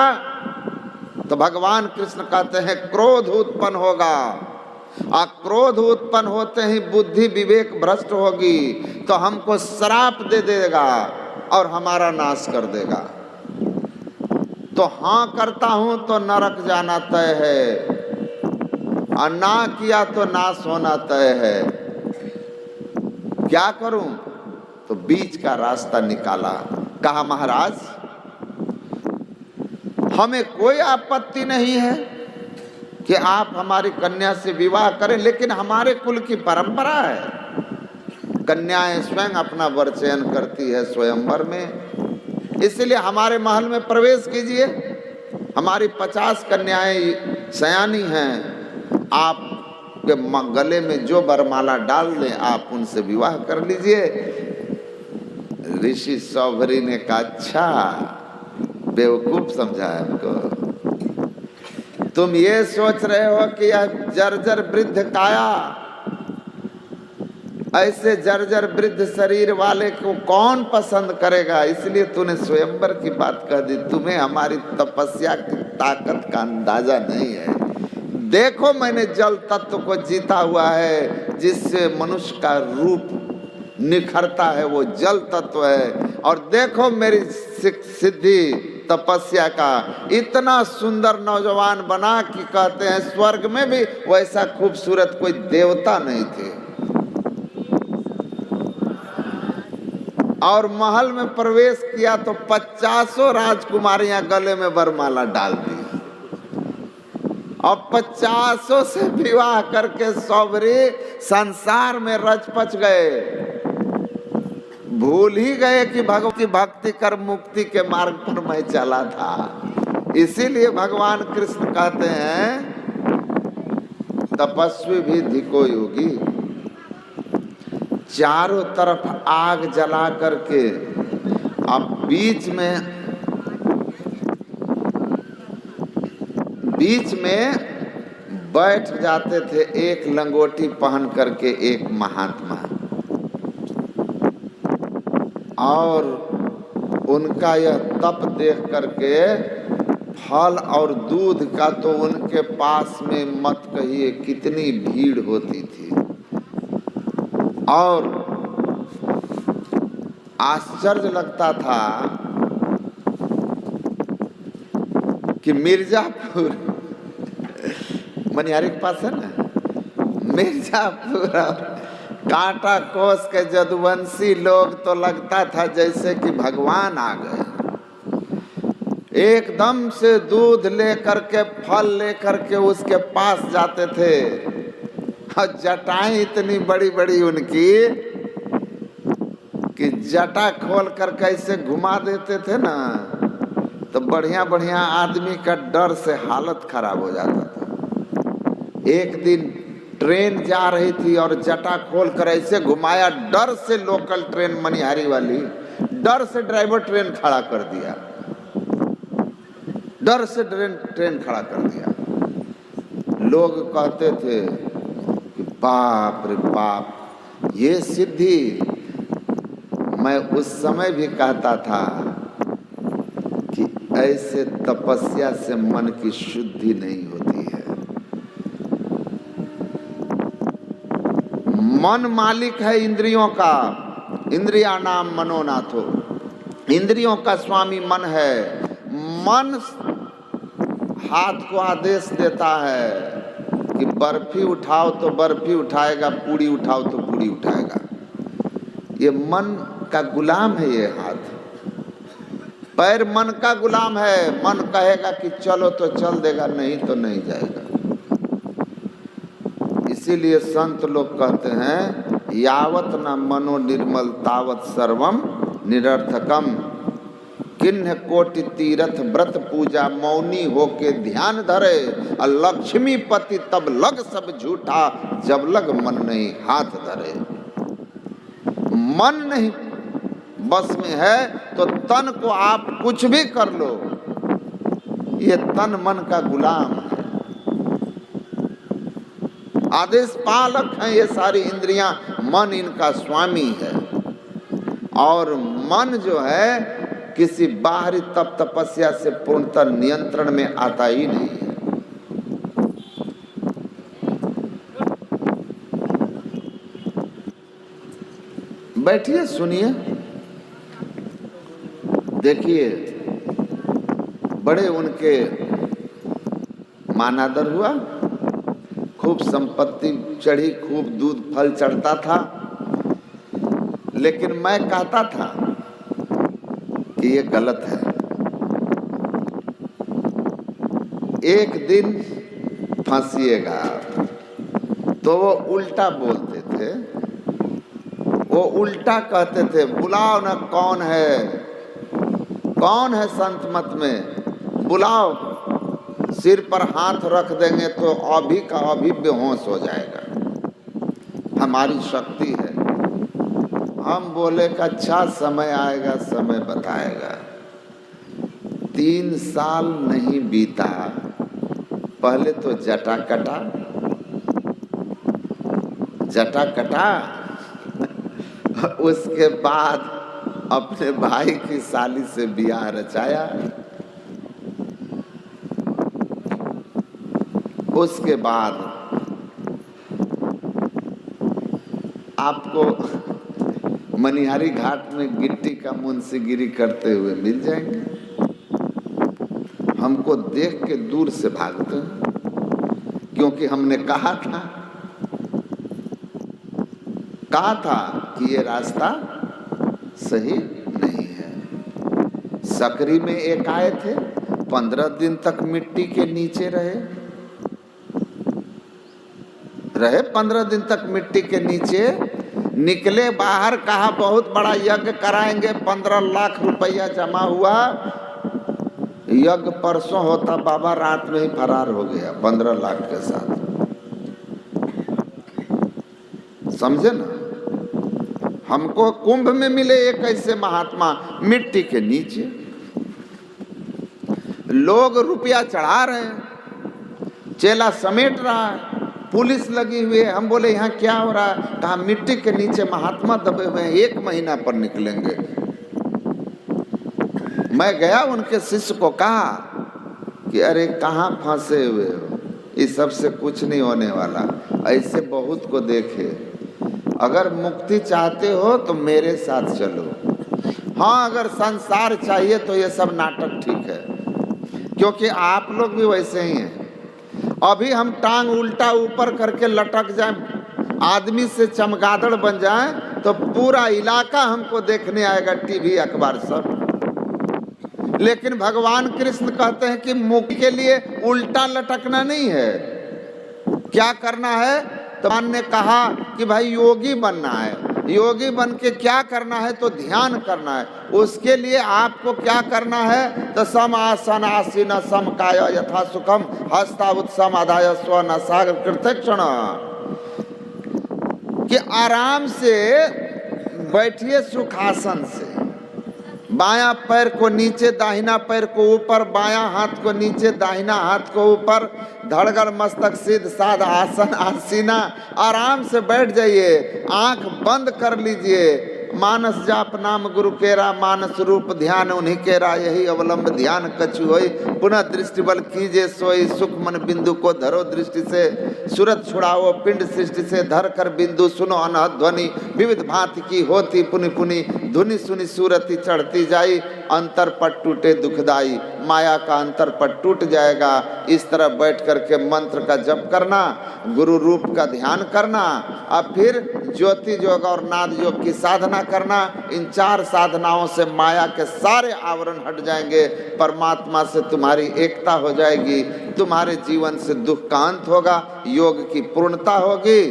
तो भगवान कृष्ण कहते हैं क्रोध उत्पन्न होगा, और क्रोध उत्पन्न होते ही बुद्धि विवेक भ्रष्ट होगी, तो हमको श्राप दे देगा और हमारा नाश कर देगा। तो हाँ करता हूं तो नरक जाना तय है, और ना किया तो नाश होना तय है। क्या करूं? तो बीच का रास्ता निकाला। कहा महाराज हमें कोई आपत्ति नहीं है कि आप हमारी कन्या से विवाह करें, लेकिन हमारे कुल की परंपरा है, कन्याएं स्वयं अपना वर चयन करती है स्वयंवर में, इसलिए हमारे महल में प्रवेश कीजिए। हमारी 50 कन्याएं सयानी हैं, आप के गले में जो वरमाला डाल दें आप उनसे विवाह कर लीजिए। ऋषि सौभरी ने कहा अच्छा, बेवकूफ समझा है हमको, तुम ये सोच रहे हो कि यह जर्जर वृद्ध काया, ऐसे जर्जर वृद्ध शरीर वाले को कौन पसंद करेगा, इसलिए तूने स्वयंवर की बात कह दी। तुम्हें हमारी तपस्या की ताकत का अंदाजा नहीं है। देखो मैंने जल तत्व को जीता हुआ है, जिससे मनुष्य का रूप निखरता है वो जल तत्व है, और देखो मेरी सिद्धि तपस्या का इतना सुंदर नौजवान बना कि कहते हैं स्वर्ग में भी वैसा खूबसूरत कोई देवता नहीं थे। और महल में प्रवेश किया तो 50 राजकुमारियां गले में वरमाला डाल दी, और 50 से विवाह करके सौभरी संसार में रच पच गए। भूल ही गए कि भगवती भक्ति कर मुक्ति के मार्ग पर मैं चला था। इसीलिए भगवान कृष्ण कहते हैं तपस्वी भी धिको योगी। चारों तरफ आग जला करके अब बीच में बैठ जाते थे एक लंगोटी पहन करके एक महात्मा, और उनका यह तप देख करके फल और दूध का तो उनके पास में मत कहिए कितनी भीड़ होती थी। और आश्चर्य लगता था कि मिर्जापुर, मनिहारी के पास है ना, मिर्जापुर कांटा कोस के जदुवंशी लोग तो लगता था जैसे कि भगवान आ गए। एकदम से दूध लेकर के फल लेकर के उसके पास जाते थे, और जटाएं इतनी बड़ी बड़ी उनकी कि जटा खोल कर कैसे घुमा देते थे ना, तो बढ़िया बढ़िया आदमी का डर से हालत खराब हो जाता था। एक दिन ट्रेन जा रही थी और जटा खोल कर ऐसे घुमाया, डर से लोकल ट्रेन मनिहारी वाली, डर से ड्राइवर ट्रेन खड़ा कर दिया, डर से ट्रेन खड़ा कर दिया। लोग कहते थे कि बाप रे बाप, ये सिद्धि। मैं उस समय भी कहता था कि ऐसे तपस्या से मन की शुद्धि नहीं होती है। मन मालिक है इंद्रियों का, इंद्रिया नाम मनोनाथो, इंद्रियों का स्वामी मन है। मन हाथ को आदेश देता है कि बर्फी उठाओ तो बर्फी उठाएगा, पूड़ी उठाओ तो पूड़ी उठाएगा। ये मन का गुलाम है ये हाथ। पैर मन का गुलाम है, मन कहेगा कि चलो तो चल देगा, नहीं तो नहीं जाएगा। इसीलिए संत लोग कहते हैं यावत न मनो निर्मल तावत सर्वम निरर्थकम। किन्ह कोटि तीर्थ व्रत पूजा मौनी होके ध्यान धरे, और लक्ष्मीपति तब लग सब झूठा, जब लग मन नहीं हाथ धरे। मन नहीं बस में है तो तन को आप कुछ भी कर लो, ये तन मन का गुलाम है। आदेश पालक हैं ये सारी इंद्रियां, मन इनका स्वामी है। और मन जो है किसी बाहरी तप तपस्या से पूर्णतः नियंत्रण में आता ही नहीं है। बैठिए, सुनिए, देखिए, बड़े उनके मानादर हुआ, खूब संपत्ति चढ़ी, खूब दूध फल चढ़ता था। लेकिन मैं कहता था कि ये गलत है। एक दिन फंसिएगा। तो वो उल्टा बोलते थे, वो उल्टा कहते थे, बुलाओ ना कौन है संत मत में, बुलाओ, सिर पर हाथ रख देंगे तो अभी का अभी बेहोश हो जाएगा, हमारी शक्ति है। हम बोले कि अच्छा समय आएगा, समय बताएगा। 3 साल नहीं बीता, पहले तो जटा कटा, उसके बाद अपने भाई की साली से ब्याह रचाया। उसके बाद आपको मनिहारी घाट में गिट्टी का मुंशीगिरी करते हुए मिल जाएंगे। हमको देख के दूर से भागते हैं, क्योंकि हमने कहा था कि ये रास्ता सही नहीं है। सकरी में एक आए थे, 15 दिन तक मिट्टी के नीचे रहे 15 दिन तक मिट्टी के नीचे, निकले बाहर, कहा बहुत बड़ा यज्ञ कराएंगे, 15 लाख रुपया जमा हुआ। यज्ञ परसों होता, बाबा रात में ही फरार हो गया 15 लाख के साथ। समझे ना, हमको कुंभ में मिले एक ऐसे महात्मा, मिट्टी के नीचे लोग रुपया चढ़ा रहे हैं, चेला समेट रहा है, पुलिस लगी हुई है। हम बोले यहाँ क्या हो रहा है? कहा मिट्टी के नीचे महात्मा दबे हुए हैं, 1 महीना पर निकलेंगे। मैं गया उनके शिष्य को कहा कि अरे कहाँ फंसे हुए हो, इस सब से कुछ नहीं होने वाला। ऐसे बहुत को देखे, अगर मुक्ति चाहते हो तो मेरे साथ चलो। हाँ, अगर संसार चाहिए तो ये सब नाटक ठीक है, क्योंकि आप लोग भी वैसे ही हैं। अभी हम टांग उल्टा ऊपर करके लटक जाएं, आदमी से चमगादड़ बन जाएं, तो पूरा इलाका हमको देखने आएगा, टीवी अखबार सब। लेकिन भगवान कृष्ण कहते हैं कि मुक्ति के लिए उल्टा लटकना नहीं है। क्या करना है? तो भगवान ने कहा कि भाई योगी बनना है। योगी बन के क्या करना है? तो ध्यान करना है। उसके लिए आपको क्या करना है? तो सम आसन आसीन सम काय यथा सुखम हस्ता उत्सम आधाय स्वन सागर कृतक्षण, कि आराम से बैठिए सुखासन से, बायां पैर को नीचे, दाहिना पैर को ऊपर, बायां हाथ को नीचे, दाहिना हाथ को ऊपर, धड़गड़ मस्तक सिद्ध साध आसन आसीना। आराम से बैठ जाइए, आंख बंद कर लीजिए। मानस जाप नाम गुरु केरा, मानस रूप ध्यान उन्हीं केरा, यही अवलंब ध्यान कछु होई। पुनः दृष्टि बल कीजे सोई, सुख मन बिंदु को धरो दृष्टि से। सूरत छुड़ाओ पिंड सृष्टि से, धर कर बिंदु सुनो अनहद ध्वनि। विविध भांति की होती पुनि पुनि, धुनि सुनि सूरति चढ़ती जाई। अंतर पट टूटे दुखदाई, माया का अंतर पट टूट जाएगा। इस तरह बैठ करके मंत्र का जप करना, गुरु रूप का ध्यान करना, और फिर ज्योति योग और नाद योग की साधना करना। इन 4 साधनाओं से माया के सारे आवरण हट जाएंगे, परमात्मा से तुम्हारी एकता हो जाएगी, तुम्हारे जीवन से दुख का अंत होगा, योग की पूर्णता होगी।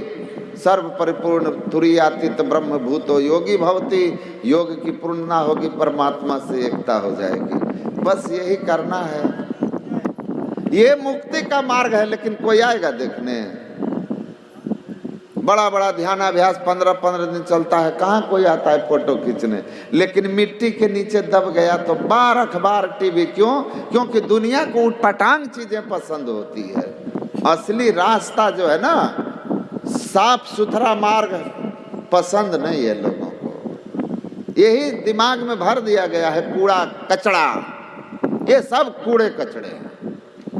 सर्व परिपूर्ण तुरीयातीत ब्रह्म भूतो योगी भवति, योग की पूर्णता होगी, परमात्मा से एकता हो जाएगी। बस यही करना है, ये मुक्ति का मार्ग है। लेकिन कोई आएगा देखने? बड़ा बड़ा ध्यानाभ्यास 15-15 दिन चलता है, कहाँ कोई आता है फोटो खींचने? लेकिन मिट्टी के नीचे दब गया तो बार अखबार टीवी। क्यों? क्योंकि दुनिया को उटपटांग चीजें पसंद होती है। असली रास्ता जो है ना, साफ सुथरा मार्ग पसंद नहीं है लोगों को। यही दिमाग में भर दिया गया है कूड़ा कचड़ा, ये सब कूड़े कचड़े हैं,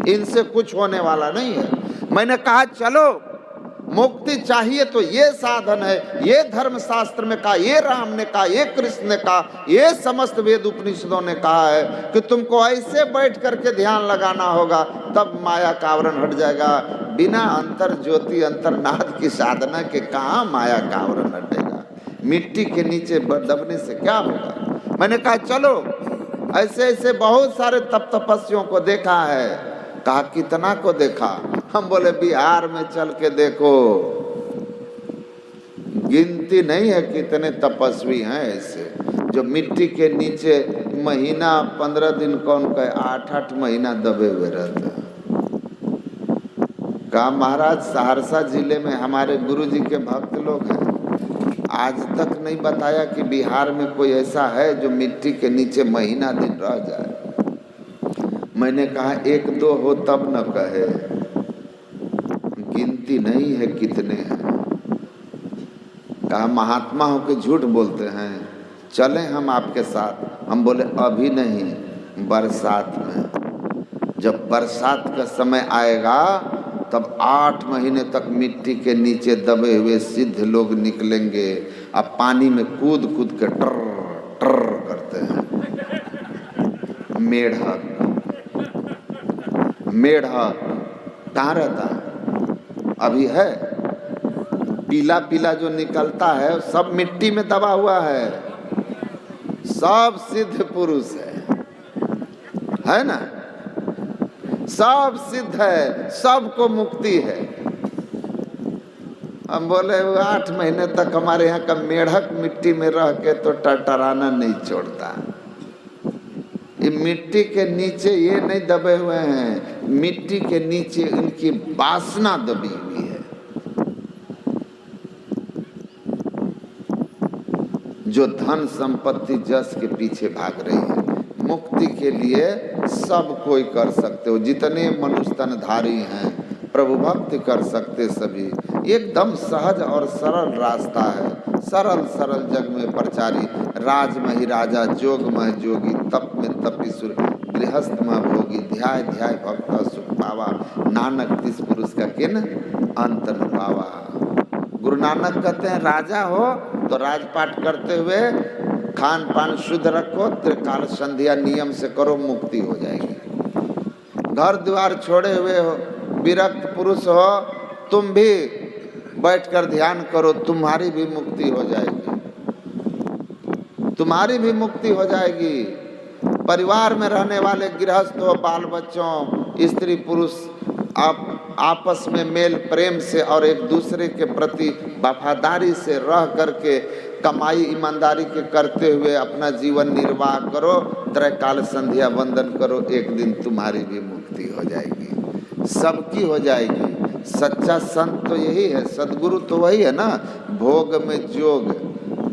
इनसे कुछ होने वाला नहीं है। मैंने कहा चलो मुक्ति चाहिए तो ये साधन है, ये धर्म शास्त्र में कहा, ये राम ने कहा, ये कृष्ण ने कहा, ये समस्त वेद उपनिषदों ने कहा है कि तुमको ऐसे बैठ करके ध्यान लगाना होगा, तब माया का आवरण हट जाएगा। बिना अंतर ज्योति अंतर नाद की साधना के कहाँ माया का आवरण हटेगा? मिट्टी के नीचे दबने से क्या होगा? मैंने कहा चलो, ऐसे ऐसे बहुत सारे तपस्वियों को देखा है। कहा कितना को देखा? हम बोले बिहार में चल के देखो, गिनती नहीं है कितने तपस्वी हैं ऐसे जो मिट्टी के नीचे महीना 15 दिन कौन कहे 8-8 महीना दबे हुए रहते हैं। कहा महाराज सहरसा जिले में हमारे गुरुजी के भक्त लोग हैं, आज तक नहीं बताया कि बिहार में कोई ऐसा है जो मिट्टी के नीचे महीना दिन रह जाए। मैंने कहा 1-2 हो तब न कहे, गिनती नहीं है कितने हैं। कहा महात्मा हो के झूठ बोलते हैं, चले हम आपके साथ। हम बोले अभी नहीं, बरसात में। जब बरसात का समय आएगा तब 8 महीने तक मिट्टी के नीचे दबे हुए सिद्ध लोग निकलेंगे, अब पानी में कूद कूद के टर टर करते हैं। मेढक मेढक कहाँ रहता है? अभी है पीला पीला जो निकलता है सब मिट्टी में दबा हुआ है, सब सिद्ध पुरुष है ना? सब सिद्ध है, सबको मुक्ति है। हम बोले 8 महीने तक हमारे यहाँ का मेढक मिट्टी में रह के तो टरटराना नहीं छोड़ता। ये मिट्टी के नीचे ये नहीं दबे हुए हैं, मिट्टी के नीचे इनकी वासना दबी हुई है, जो धन संपत्ति जस के पीछे भाग रही है। मुक्ति के लिए सब कोई कर सकते हो, जितने मनुष्य तनधारी हैं प्रभु भक्ति कर सकते सभी। एकदम सहज और सरल रास्ता है, सरल सरल जग में प्रचारी। राज में ही राजा, जोग में जोगी, तप में तपीसुर, गृहस्थ में भोगी, ध्याय ध्याय भक्त सुख पावा। नानक तिस पुरुष का किन अंत न पावा। गुरु नानक कहते हैं राजा हो तो राजपाट करते हुए खान पान शुद्ध रखो, त्रिकाल संध्या नियम से करो, मुक्ति हो जाएगी। घर द्वार छोड़े हुए हो, विरक्त पुरुष हो, तुम भी बैठकर ध्यान करो, तुम्हारी भी मुक्ति हो जाएगी, तुम्हारी भी मुक्ति हो जाएगी। परिवार में रहने वाले गृहस्थ हो, बाल बच्चों, स्त्री पुरुष, आप आपस में मेल प्रेम से और एक दूसरे के प्रति वफादारी से रह करके कमाई ईमानदारी के करते हुए अपना जीवन निर्वाह करो, त्रैकाल संध्या वंदन करो, एक दिन तुम्हारी भी मुक्ति हो जाएगी, सबकी हो जाएगी। सच्चा संत तो यही है, सदगुरु तो वही है ना। भोग में जोग,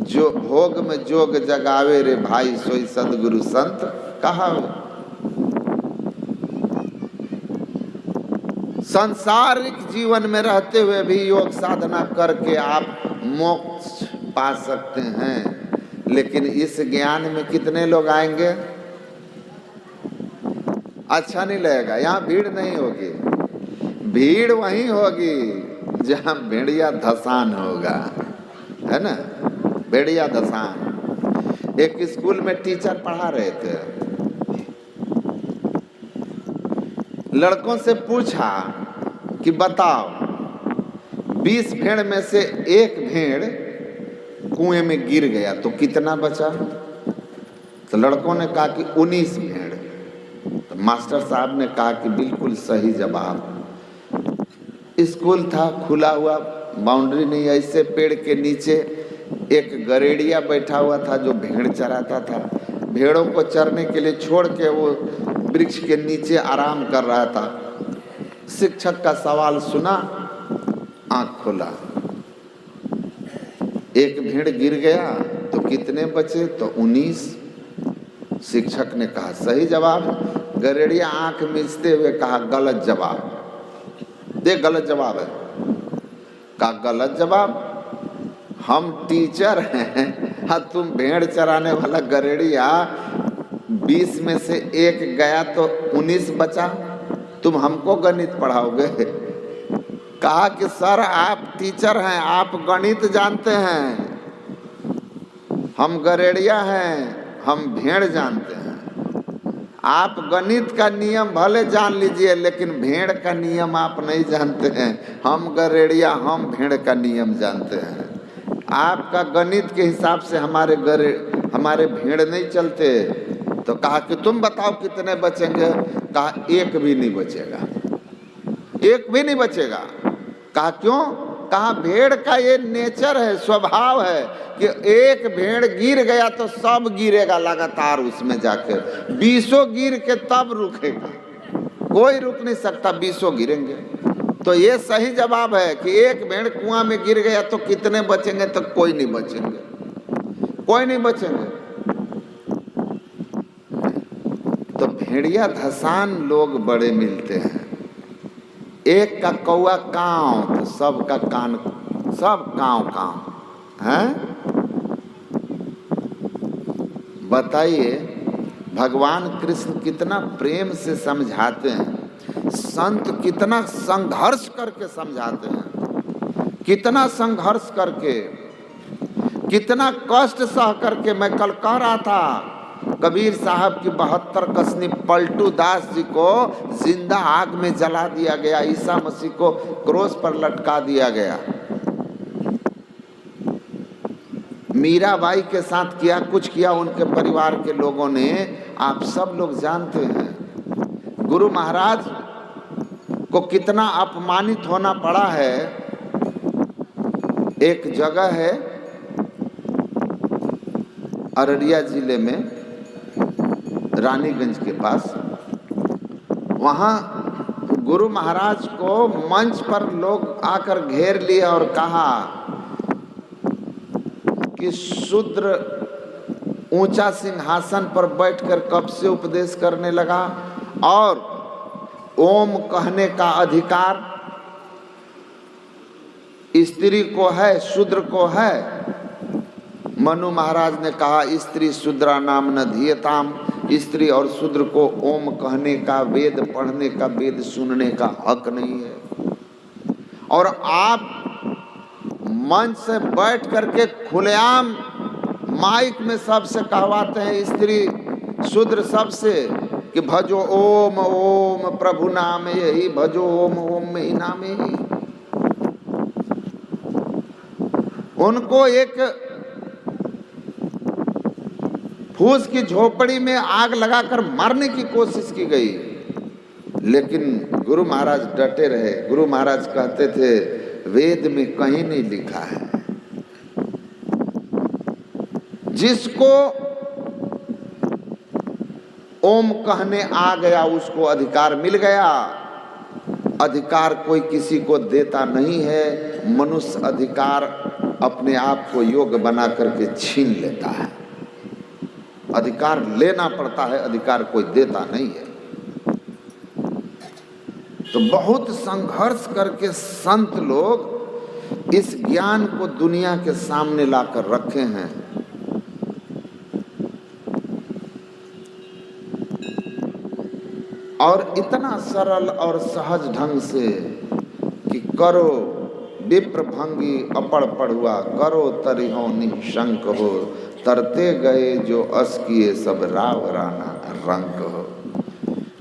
जो भोग में जोग जगावे रे भाई, सोई सदगुरु संत कहावे। सांसारिक जीवन में रहते हुए भी योग साधना करके आप मोक्ष पा सकते हैं, लेकिन इस ज्ञान में कितने लोग आएंगे? अच्छा नहीं लगेगा। यहाँ भीड़ नहीं होगी, भीड़ वहीं होगी जहाँ भेड़िया धसान होगा, है ना, भेड़िया धसान। एक स्कूल में टीचर पढ़ा रहे थे, लड़कों से पूछा कि बताओ 20 भेड़ में से एक भेड़ कुएं में गिर गया तो कितना बचा? तो लड़कों ने कहा कि 19 भेड़। तो मास्टर साहब ने कहा कि बिल्कुल सही जवाब। स्कूल था, खुला हुआ, बाउंड्री नहीं, ऐसे पेड़ के नीचे एक गरेड़िया बैठा हुआ था जो भेड़ चराता था। भेड़ों को चरने के लिए छोड़ के वो वृक्ष के नीचे आराम कर रहा था। शिक्षक का सवाल सुना, आंख खोला, एक भेड़ गिर गया तो कितने बचे? तो 19। शिक्षक ने कहा सही जवाब। गरेड़िया आंख मिचते हुए कहा गलत जवाब। देख गलत जवाब है। कहा गलत जवाब? हम टीचर हैं, हाँ तुम भेड़ चराने वाला गरेड़िया, 20 में से एक गया तो 19 बचा, तुम हमको गणित पढ़ाओगे? कहा कि सर आप टीचर हैं, आप गणित जानते हैं, हम गरेड़िया हैं, हम भेड़ जानते हैं। आप गणित का नियम भले जान लीजिए, लेकिन भेड़ का नियम आप नहीं जानते हैं। हम गरेड़िया, हम भेड़ का नियम जानते हैं। आपका गणित के हिसाब से हमारे भेड़ नहीं चलते। तो कहा कि तुम बताओ कितने बचेंगे? कहा एक भी नहीं बचेगा, एक भी नहीं बचेगा। कहा क्यों? कहा भेड़ का ये नेचर है, स्वभाव है कि एक भेड़ गिर गया तो सब गिरेगा लगातार उसमें जाकर, 20 गिर के तब रुकेगा, कोई रुक नहीं सकता, 20 गिरेंगे। तो ये सही जवाब है कि एक भेड़ कुआं में गिर गया तो कितने बचेंगे? तो कोई नहीं बचेंगे, कोई नहीं बचेंगे। तो भेड़िया धसान लोग बड़े मिलते हैं। एक का कौआ कांव तो सब का कान, सब कांव कांव हैं। बताइए भगवान कृष्ण कितना प्रेम से समझाते हैं, संत कितना संघर्ष करके समझाते हैं, कितना संघर्ष करके, कितना कष्ट सह करके। मैं कल कह रहा था कबीर साहब की 72 कसनी पलटू दास जी को जिंदा आग में जला दिया गया, ईसा मसीह को क्रोस पर लटका दिया गया। मीराबाई के साथ किया कुछ किया उनके परिवार के लोगों ने, आप सब लोग जानते हैं। गुरु महाराज को कितना अपमानित होना पड़ा है। एक जगह है अररिया जिले में, रानीगंज के पास। वहाँ गुरु महाराज को मंच पर लोग आकर घेर लिया और कहा कि शूद्र ऊंचा सिंहासन पर बैठकर कब से उपदेश करने लगा और ओम कहने का अधिकार स्त्री को है, शूद्र को है। मनु महाराज ने कहा स्त्री शूद्रा नाम न धीयताम, स्त्री और शूद्र को ओम कहने का, वेद पढ़ने का, वेद सुनने का हक नहीं है। और आप मंच से बैठ करके खुलेआम माइक में सबसे कहवाते हैं, स्त्री शूद्र सबसे, कि भजो ओम ओम प्रभु नाम यही, भजो ओम ओम में ही नाम यही। उनको एक फूस की झोपड़ी में आग लगाकर मारने की कोशिश की गई, लेकिन गुरु महाराज डटे रहे। गुरु महाराज कहते थे वेद में कहीं नहीं लिखा है, जिसको ओम कहने आ गया उसको अधिकार मिल गया। अधिकार कोई किसी को देता नहीं है, मनुष्य अधिकार अपने आप को योग्य बना करके छीन लेता है। अधिकार लेना पड़ता है, अधिकार कोई देता नहीं है। तो बहुत संघर्ष करके संत लोग इस ज्ञान को दुनिया के सामने लाकर रखे हैं। और इतना सरल और सहज ढंग से कि करो विप्रभंगी अपड़ पढ़ुआ, करो तरिहो निशंक हो, तरते गए जो अस किए सब राव राना रंक हो।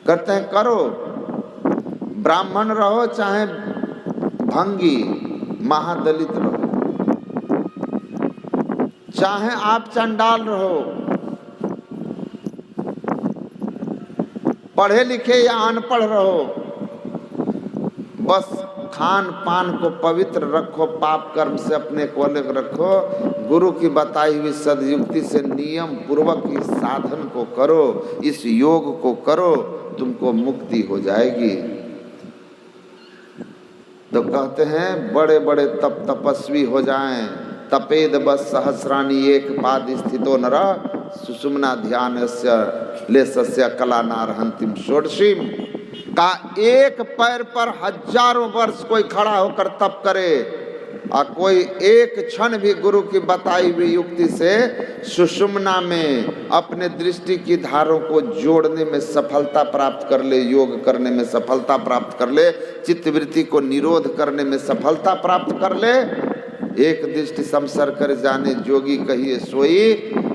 करते हैं करो, ब्राह्मण रहो चाहे भंगी महादलित रहो, चाहे आप चंडाल रहो, पढ़े लिखे या अनपढ़ रहो, बस खान पान को पवित्र रखो, पाप कर्म से अपने को अलग रखो, गुरु की बताई हुई सदयुक्ति से नियम पूर्वक इस साधन को करो, इस योग को करो, तुमको मुक्ति हो जाएगी। तो कहते हैं बड़े बड़े तपस्वी हो जाएं, तपेद बस सहस्राणी एक पाद स्थितो नर, सुषुम्ना ध्यानस्य लेसस्य कलानार्हन्तिम षोडशीम। का एक पैर पर हजारों वर्ष कोई खड़ा होकर तप करे और कोई एक क्षण भी गुरु की बताई हुई युक्ति से सुषुम्ना में अपने दृष्टि की धारों को जोड़ने में सफलता प्राप्त कर ले, योग करने में सफलता प्राप्त कर ले, चित्तवृत्ति को निरोध करने में सफलता प्राप्त कर ले, एक दृष्टि समसर कर जाने जोगी कहिए सोई,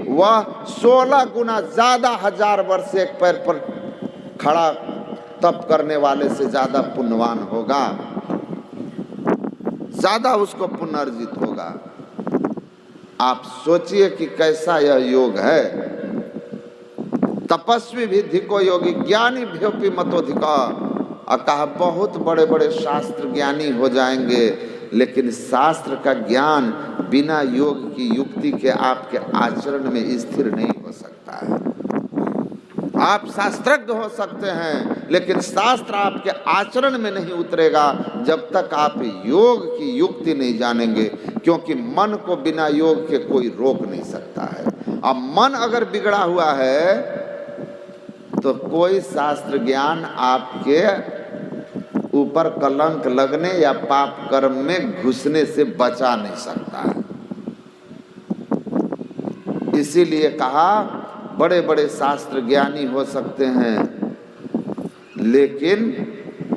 वह 16 गुना ज्यादा 1000 वर्ष एक पैर पर खड़ा तप करने वाले से ज्यादा पुण्यवान होगा, ज्यादा उसको पुण्य अर्जित होगा। आप सोचिए कि कैसा यह योग है। तपस्वी भी धिको योगी ज्ञानी भ्योपि मतोधिका। कहा बहुत बड़े बड़े शास्त्र ज्ञानी हो जाएंगे, लेकिन शास्त्र का ज्ञान बिना योग की युक्ति के आपके आचरण में स्थिर नहीं हो सकता है। आप शास्त्रज्ञ हो सकते हैं, लेकिन शास्त्र आपके आचरण में नहीं उतरेगा जब तक आप योग की युक्ति नहीं जानेंगे, क्योंकि मन को बिना योग के कोई रोक नहीं सकता है। अब मन अगर बिगड़ा हुआ है तो कोई शास्त्र ज्ञान आपके ऊपर कलंक लगने या पाप कर्म में घुसने से बचा नहीं सकता है। इसीलिए कहा बड़े बड़े शास्त्र ज्ञानी हो सकते हैं, लेकिन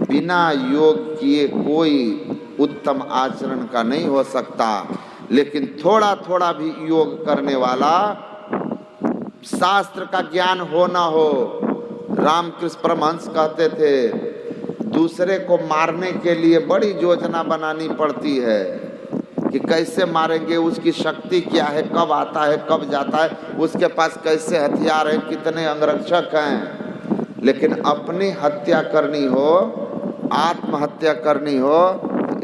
बिना योग किए कोई उत्तम आचरण का नहीं हो सकता। लेकिन थोड़ा थोड़ा भी योग करने वाला, शास्त्र का ज्ञान हो ना हो, रामकृष्ण परमहंस कहते थे दूसरे को मारने के लिए बड़ी योजना बनानी पड़ती है कि कैसे मारेंगे, उसकी शक्ति क्या है, कब आता है कब जाता है, उसके पास कैसे हथियार हैं, कितने अंगरक्षक हैं। लेकिन अपनी हत्या करनी हो, आत्महत्या करनी हो,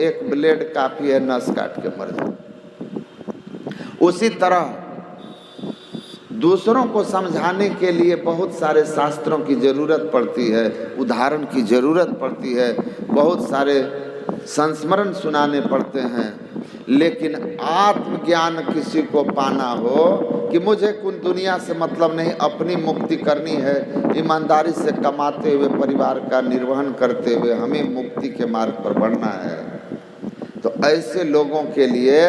एक ब्लेड काफी है, नस काट के मर जाओ। उसी तरह दूसरों को समझाने के लिए बहुत सारे शास्त्रों की जरूरत पड़ती है, उदाहरण की जरूरत पड़ती है, बहुत सारे संस्मरण सुनाने पड़ते हैं। लेकिन आत्मज्ञान किसी को पाना हो कि मुझे कुछ दुनिया से मतलब नहीं, अपनी मुक्ति करनी है, ईमानदारी से कमाते हुए परिवार का निर्वहन करते हुए हमें मुक्ति के मार्ग पर बढ़ना है, तो ऐसे लोगों के लिए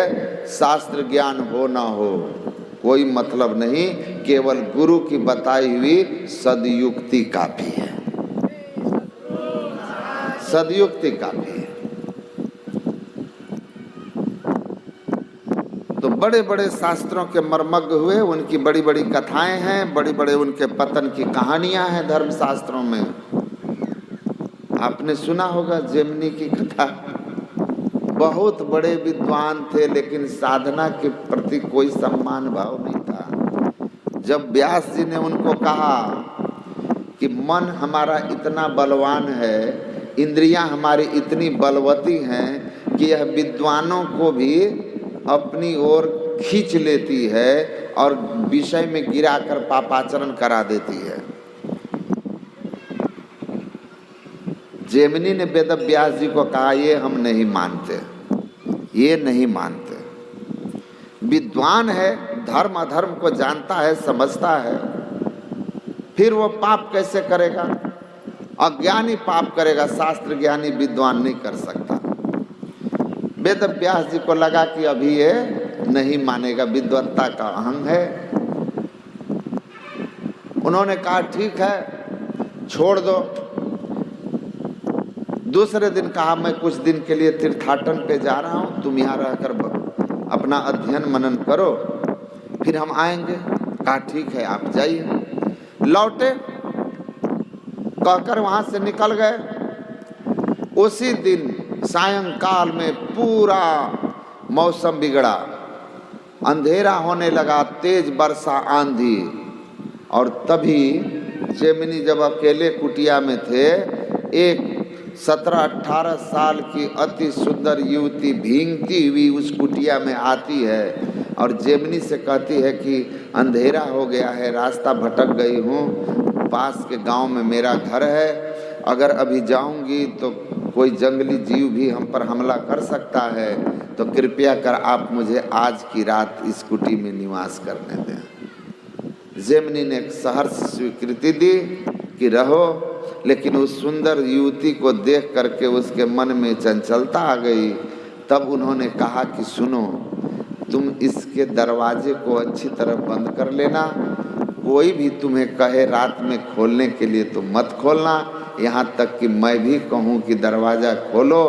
शास्त्र ज्ञान हो ना हो कोई मतलब नहीं, केवल गुरु की बताई हुई सदयुक्ति काफी है, सदयुक्ति काफी है। तो बड़े बड़े शास्त्रों के मर्मज्ञ हुए, उनकी बड़ी बड़ी कथाएं हैं, बड़ी बड़े उनके पतन की कहानियां हैं धर्म शास्त्रों में। आपने सुना होगा जेमिनी की कथा, बहुत बड़े विद्वान थे लेकिन साधना के प्रति कोई सम्मान भाव नहीं था। जब व्यास जी ने उनको कहा कि मन हमारा इतना बलवान है, इंद्रियां हमारी इतनी बलवती हैं कि यह विद्वानों को भी अपनी ओर खींच लेती है और विषय में गिराकर पापाचरण करा देती है। जेमिनी ने वेद व्यास जी को कहा, ये हम नहीं मानते, ये नहीं मानते। विद्वान है, धर्म अधर्म को जानता है, समझता है, फिर वो पाप कैसे करेगा? अज्ञानी पाप करेगा, शास्त्र ज्ञानी विद्वान नहीं कर सकता। वेद व्यास जी को लगा कि अभी ये नहीं मानेगा, विद्वत्ता का अहंग है। उन्होंने कहा ठीक है, छोड़ दो। दूसरे दिन कहा, मैं कुछ दिन के लिए तीर्थाटन पे जा रहा हूँ, तुम यहाँ रहकर अपना अध्ययन मनन करो, फिर हम आएंगे। कहा ठीक है, आप जाइए। लौटे, कहकर वहां से निकल गए। उसी दिन सायंकाल में पूरा मौसम बिगड़ा, अंधेरा होने लगा, तेज वर्षा, आंधी। और तभी जेमिनी जब अकेले कुटिया में थे, एक 17-18 साल की अति सुंदर युवती भींगती हुई उस कुटिया में आती है और जेमिनी से कहती है कि अंधेरा हो गया है, रास्ता भटक गई हूँ, पास के गांव में मेरा घर है, अगर अभी जाऊंगी तो कोई जंगली जीव भी हम पर हमला कर सकता है, तो कृपया कर आप मुझे आज की रात इस कुटी में निवास करने दें। जेमिनी ने एक सहर्ष स्वीकृति दी कि रहो, लेकिन उस सुंदर युवती को देख करके उसके मन में चंचलता आ गई। तब उन्होंने कहा कि सुनो, तुम इसके दरवाजे को अच्छी तरह बंद कर लेना, कोई भी तुम्हें कहे रात में खोलने के लिए तो मत खोलना, यहाँ तक कि मैं भी कहूँ कि दरवाज़ा खोलो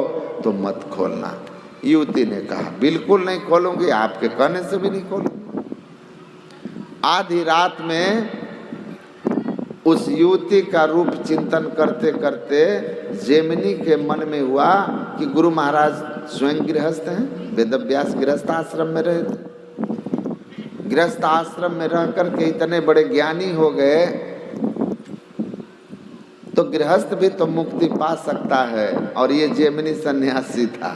तो मत खोलना। युवती ने कहा बिल्कुल नहीं खोलूंगी, आपके कहने से भी नहीं खोलूंगी। आधी रात में उस युवती का रूप चिंतन करते करते जेमिनी के मन में हुआ कि गुरु महाराज स्वयं गृहस्थ हैं, वेदव्यास गृहस्थ आश्रम में रहे थे, गृहस्थ आश्रम में रह करके इतने बड़े ज्ञानी हो गए, तो गृहस्थ भी तो मुक्ति पा सकता है, और ये जेमिनी सन्यासी था।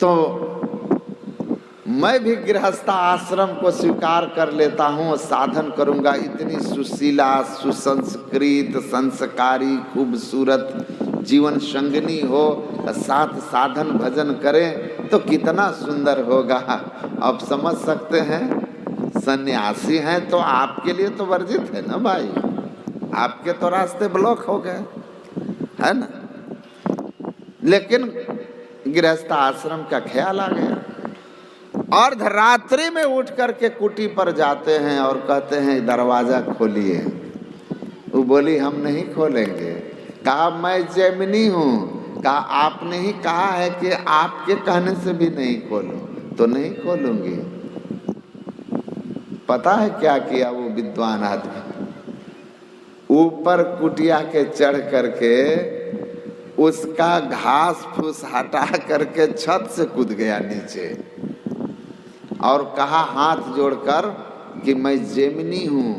तो मैं भी गृहस्थ आश्रम को स्वीकार कर लेता हूँ, साधन करूँगा, इतनी सुशीला, सुसंस्कृत, संस्कारी, खूबसूरत जीवन संगनी हो, साथ साधन भजन करें तो कितना सुंदर होगा। अब समझ सकते हैं, सन्यासी हैं तो आपके लिए तो वर्जित है ना भाई, आपके तो रास्ते ब्लॉक हो गए, है ना। लेकिन गृहस्थ आश्रम का ख्याल आ गया। अर्धरात्रि में उठ करके कुटी पर जाते हैं और कहते हैं दरवाजा खोलिए। वो बोली हम नहीं खोलेंगे। कहा मैं जेमिनी हूँ। कहा आपने ही कहा है कि आपके कहने से भी नहीं खोलो, तो नहीं खोलूंगी। पता है क्या किया वो विद्वान आदमी? ऊपर कुटिया के चढ़ करके उसका घास फूस हटा करके छत से कूद गया नीचे और कहा हाथ जोड़कर कि मैं जेमिनी हूँ,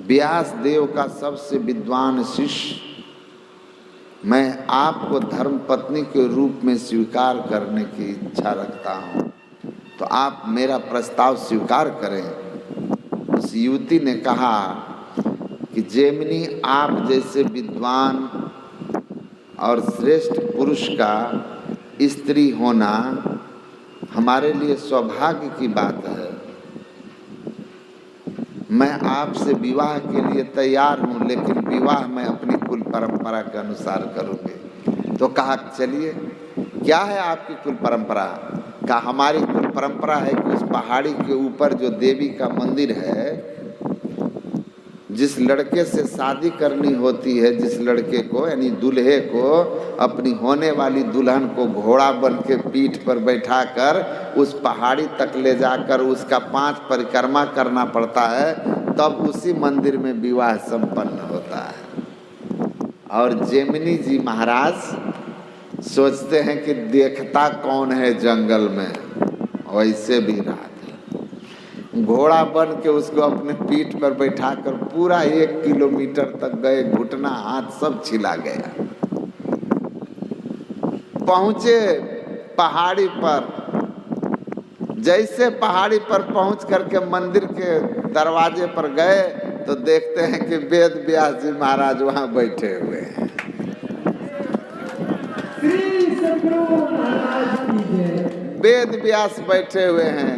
व्यास देव का सबसे विद्वान शिष्य, मैं आपको धर्म पत्नी के रूप में स्वीकार करने की इच्छा रखता हूँ, तो आप मेरा प्रस्ताव स्वीकार करें। उस युवती ने कहा कि जैमिनी, आप जैसे विद्वान और श्रेष्ठ पुरुष का स्त्री होना हमारे लिए सौभाग्य की बात है। मैं आपसे विवाह के लिए तैयार हूँ, लेकिन विवाह मैं अपनी कुल परंपरा के अनुसार करूँगी। तो कहा चलिए, क्या है आपकी कुल परंपरा? कहा हमारी कुल परंपरा है कि उस पहाड़ी के ऊपर जो देवी का मंदिर है, जिस लड़के से शादी करनी होती है, जिस लड़के को यानी दूल्हे को अपनी होने वाली दुल्हन को घोड़ा बन के पीठ पर बैठाकर उस पहाड़ी तक ले जाकर उसका 5 परिक्रमा करना पड़ता है, तब उसी मंदिर में विवाह संपन्न होता है। और जैमिनी जी महाराज सोचते हैं कि देखता कौन है जंगल में, वैसे भी रात घोड़ा बन के उसको अपने पीठ पर बैठाकर पूरा 1 किलोमीटर तक गए, घुटना हाथ सब छिला गया। पहुंचे पहाड़ी पर, जैसे पहाड़ी पर पहुंच करके मंदिर के दरवाजे पर गए तो देखते हैं कि वेद व्यास जी महाराज वहां बैठे हुए हैं। वेद व्यास बैठे हुए हैं।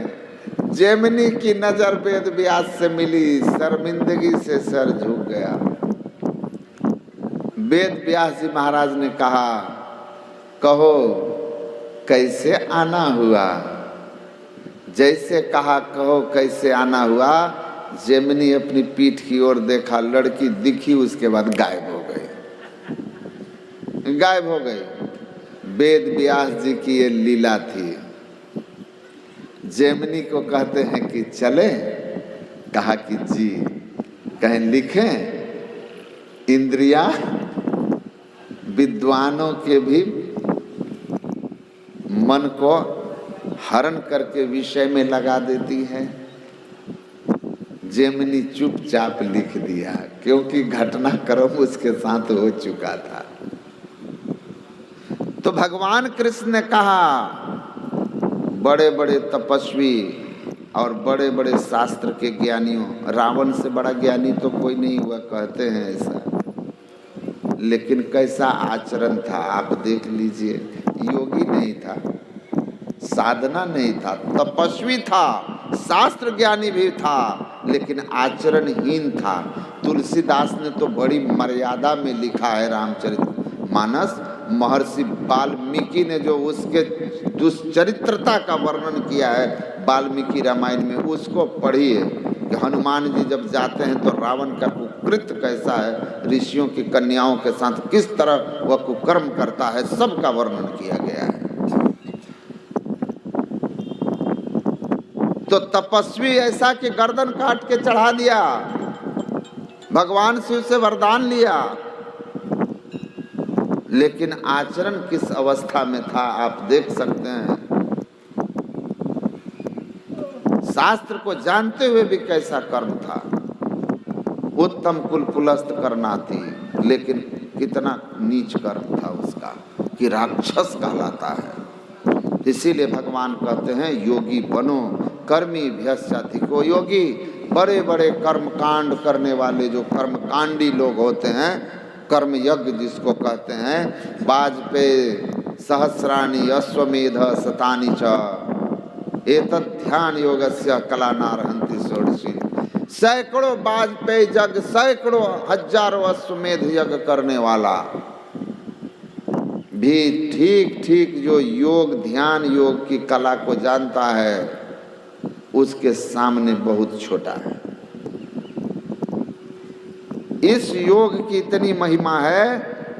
जैमिनी की नजर वेद व्यास से मिली, शर्मिंदगी से सर झुक गया। वेद व्यास जी महाराज ने कहा, कहो कैसे आना हुआ? जैसे कहा कहो कैसे आना हुआ, जैमिनी अपनी पीठ की ओर देखा, लड़की दिखी, उसके बाद गायब हो गई। वेद व्यास जी की ये लीला थी। जैमिनी को कहते हैं कि चले? कहा कि जी। कहें लिखें? इंद्रियां विद्वानों के भी मन को हरण करके विषय में लगा देती है। जैमिनी चुपचाप लिख दिया, क्योंकि घटनाक्रम उसके साथ हो चुका था। तो भगवान कृष्ण ने कहा, बड़े बड़े तपस्वी और बड़े बड़े शास्त्र के ज्ञानियों, रावण से बड़ा ज्ञानी तो कोई नहीं हुआ, कहते हैं ऐसा, लेकिन कैसा आचरण था आप देख लीजिए। योगी नहीं था, साधना नहीं था, तपस्वी था, शास्त्र ज्ञानी भी था, लेकिन आचरणहीन था। तुलसीदास ने तो बड़ी मर्यादा में लिखा है रामचरितमानस। महर्षि वाल्मीकि ने जो उसके दुष्चरित्रता का वर्णन किया है वाल्मीकि रामायण में, उसको पढ़िए कि हनुमान जी जब जाते हैं तो रावण का कुकृत्य कैसा है, ऋषियों की कन्याओं के साथ किस तरह वह कुकर्म करता है, सबका वर्णन किया गया है। तो तपस्वी ऐसा कि गर्दन काट के चढ़ा दिया, भगवान शिव से वरदान लिया, लेकिन आचरण किस अवस्था में था आप देख सकते हैं। शास्त्र को जानते हुए भी कैसा कर्म था। उत्तम कुल पुलस्त करना थी, लेकिन कितना नीच कर्म था उसका कि राक्षस कहलाता है। इसीलिए भगवान कहते हैं योगी बनो कर्मी भ्यश्चाधिको योगी। बड़े बड़े कर्म कांड करने वाले जो कर्मकांडी लोग होते हैं, कर्म यज्ञ जिसको कहते हैं, वाजपेयी सहस्राणि अश्वमेध शतानि च एतत् ध्यान योगस्य कला नारहन्ति षोडशी। सैकड़ों वाजपेयी यज्ञ, सैकड़ों हजारों अश्वमेध यज्ञ करने वाला भी ठीक ठीक जो योग ध्यान योग की कला को जानता है, उसके सामने बहुत छोटा है। इस योग की इतनी महिमा है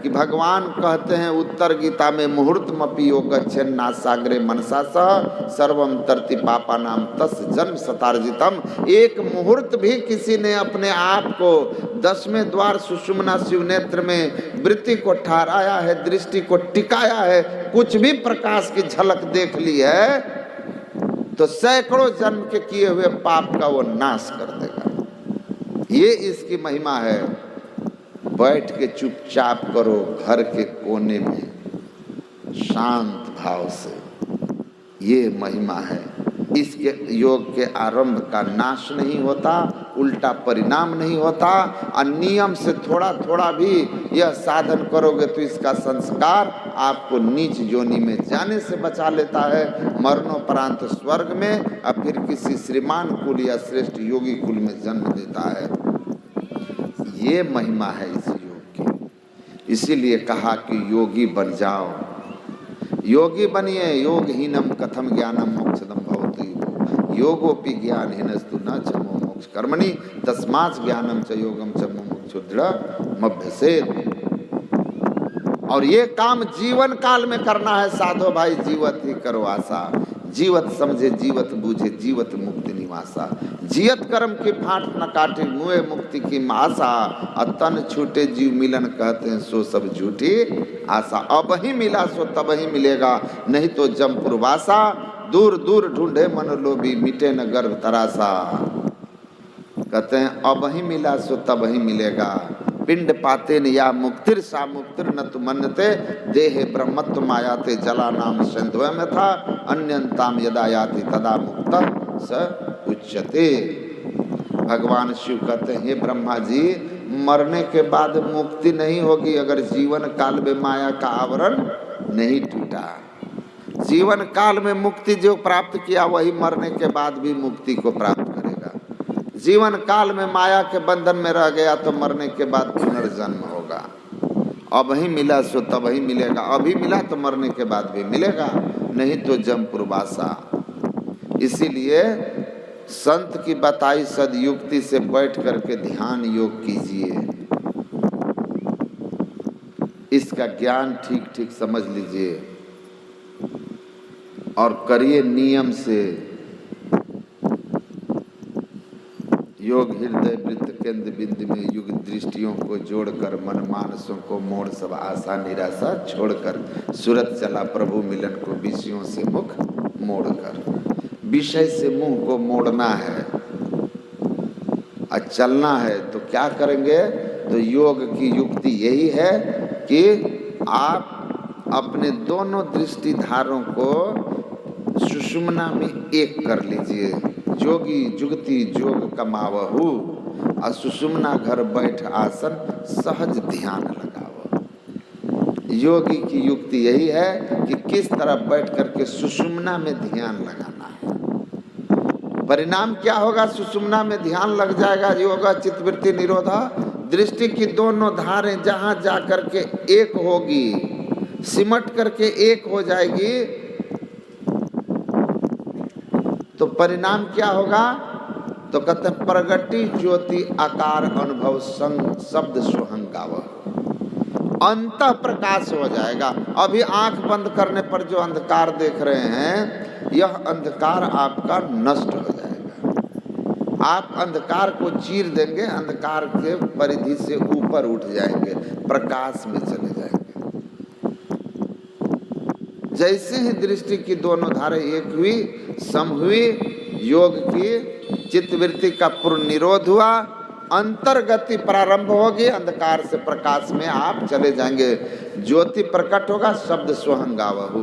कि भगवान कहते हैं उत्तर गीता में, मुहूर्तमपि योगच्छेन्ना सागरे मनसा सह सर्वम तरति पापानाम तस् जन्म शतार्जितम। एक मुहूर्त भी किसी ने अपने आप को 10वें द्वार सुषुम्ना शिवनेत्र में वृत्ति को ठहराया है, दृष्टि को टिकाया है, कुछ भी प्रकाश की झलक देख ली है, तो सैकड़ों जन्म के किए हुए पाप का वो नाश कर देगा। ये इसकी महिमा है। बैठ के चुपचाप करो घर के कोने में शांत भाव से। ये महिमा है। इसके योग के आरंभ का नाश नहीं होता, उल्टा परिणाम नहीं होता। और नियम से थोड़ा थोड़ा भी यह साधन करोगे तो इसका संस्कार आपको नीच योनि में जाने से बचा लेता है, मरणोपरांत स्वर्ग में और फिर किसी श्रीमान कुल या श्रेष्ठ योगी कुल में जन्म देता है। ये महिमा है इस योग की। इसीलिए कहा कि योगी बन जाओ, योगी बनिए। योगहीनम कथम ज्ञानम मोक्षदम भवति, योगोपि ज्ञानहीनस्तु न चमो मोक्ष कर्मणि, तस्मात् ज्ञानम च योगम च मुमुक्षु दृढ़मभ्यसेत्। और ये काम जीवन काल में करना है साधो भाई, जीवत ही करो आशा, जीवत समझे जीवत बूझे जीवत मुक्ति निवासा। जियत कर्म की फांट न काटे मुए मुक्ति की आशा, तन छूटे जीव मिलन कहते हैं सो सब झूठी आशा। अब ही मिला सो तब ही मिलेगा, नहीं तो जमपुरवासा। दूर दूर ढूंढे मनोलोभी मिटे न गर्भ तरासा। कहते हैं अब ही मिला सो तब ही मिलेगा। पिंड पाते न या मुक्तिर सा मुक्तिर न तु मन्यते, देहे ब्रह्मत्व मायाते जला नाम संध्वय में था, अन्यंताम यदा याति तदा मुक्त स उच्यते। भगवान शिव कहते हैं हे ब्रह्मा जी, मरने के बाद मुक्ति नहीं होगी अगर जीवन काल में माया का आवरण नहीं टूटा। जीवन काल में मुक्ति जो प्राप्त किया वही मरने के बाद भी मुक्ति को प्राप्त करेगा। जीवन काल में माया के बंधन में रह गया तो मरने के बाद पुनर्जन्म होगा। अब ही मिला सो तब ही मिलेगा, अभी मिला तो मरने के बाद भी मिलेगा, नहीं तो जमपुरवासा। इसीलिए संत की बताई सदयुक्ति से बैठ करके ध्यान योग कीजिए, इसका ज्ञान ठीक ठीक समझ लीजिए और करिए नियम से। योग हृदय वृत्त केंद्र बिंदु में युग दृष्टियों को जोड़कर मन मानसों को मोड़ सब आशा निराशा छोड़कर सूरत चला प्रभु मिलन को विषयों से मुख मोड़कर। विषय से मुंह को मोड़ना है और चलना है तो क्या करेंगे? तो योग की युक्ति यही है कि आप अपने दोनों दृष्टि धारों को सुषुम्ना में एक कर लीजिए। जोगी जुगति जोग कमावहु, और सुषुम्ना घर बैठ आसन सहज ध्यान लगाओ। योगी की युक्ति यही है कि किस तरह बैठ करके सुषुम्ना में ध्यान लगाना है। परिणाम क्या होगा? सुषुम्ना में ध्यान लग जाएगा, योगा चित्तवृत्ति निरोधा, दृष्टि की दोनों धारें जहां जा करके एक होगी, सिमट करके एक हो जाएगी, तो परिणाम क्या होगा? तो कहते हैं प्रगति ज्योति आकार अनुभव संग शब्द सोहंगाव, अंतः प्रकाश हो जाएगा। अभी आंख बंद करने पर जो अंधकार देख रहे हैं, यह अंधकार आपका नष्ट हो जाएगा। आप अंधकार को चीर देंगे, अंधकार के परिधि से ऊपर उठ जाएंगे, प्रकाश में चले जाएंगे। जैसे ही दृष्टि की दोनों धारें एक हुई, सम हुई, योग की चित्तवृत्ति का पूर्ण निरोध हुआ, अंतर्गति प्रारंभ होगी, अंधकार से प्रकाश में आप चले जाएंगे, ज्योति प्रकट होगा, शब्द सोहंगावहु,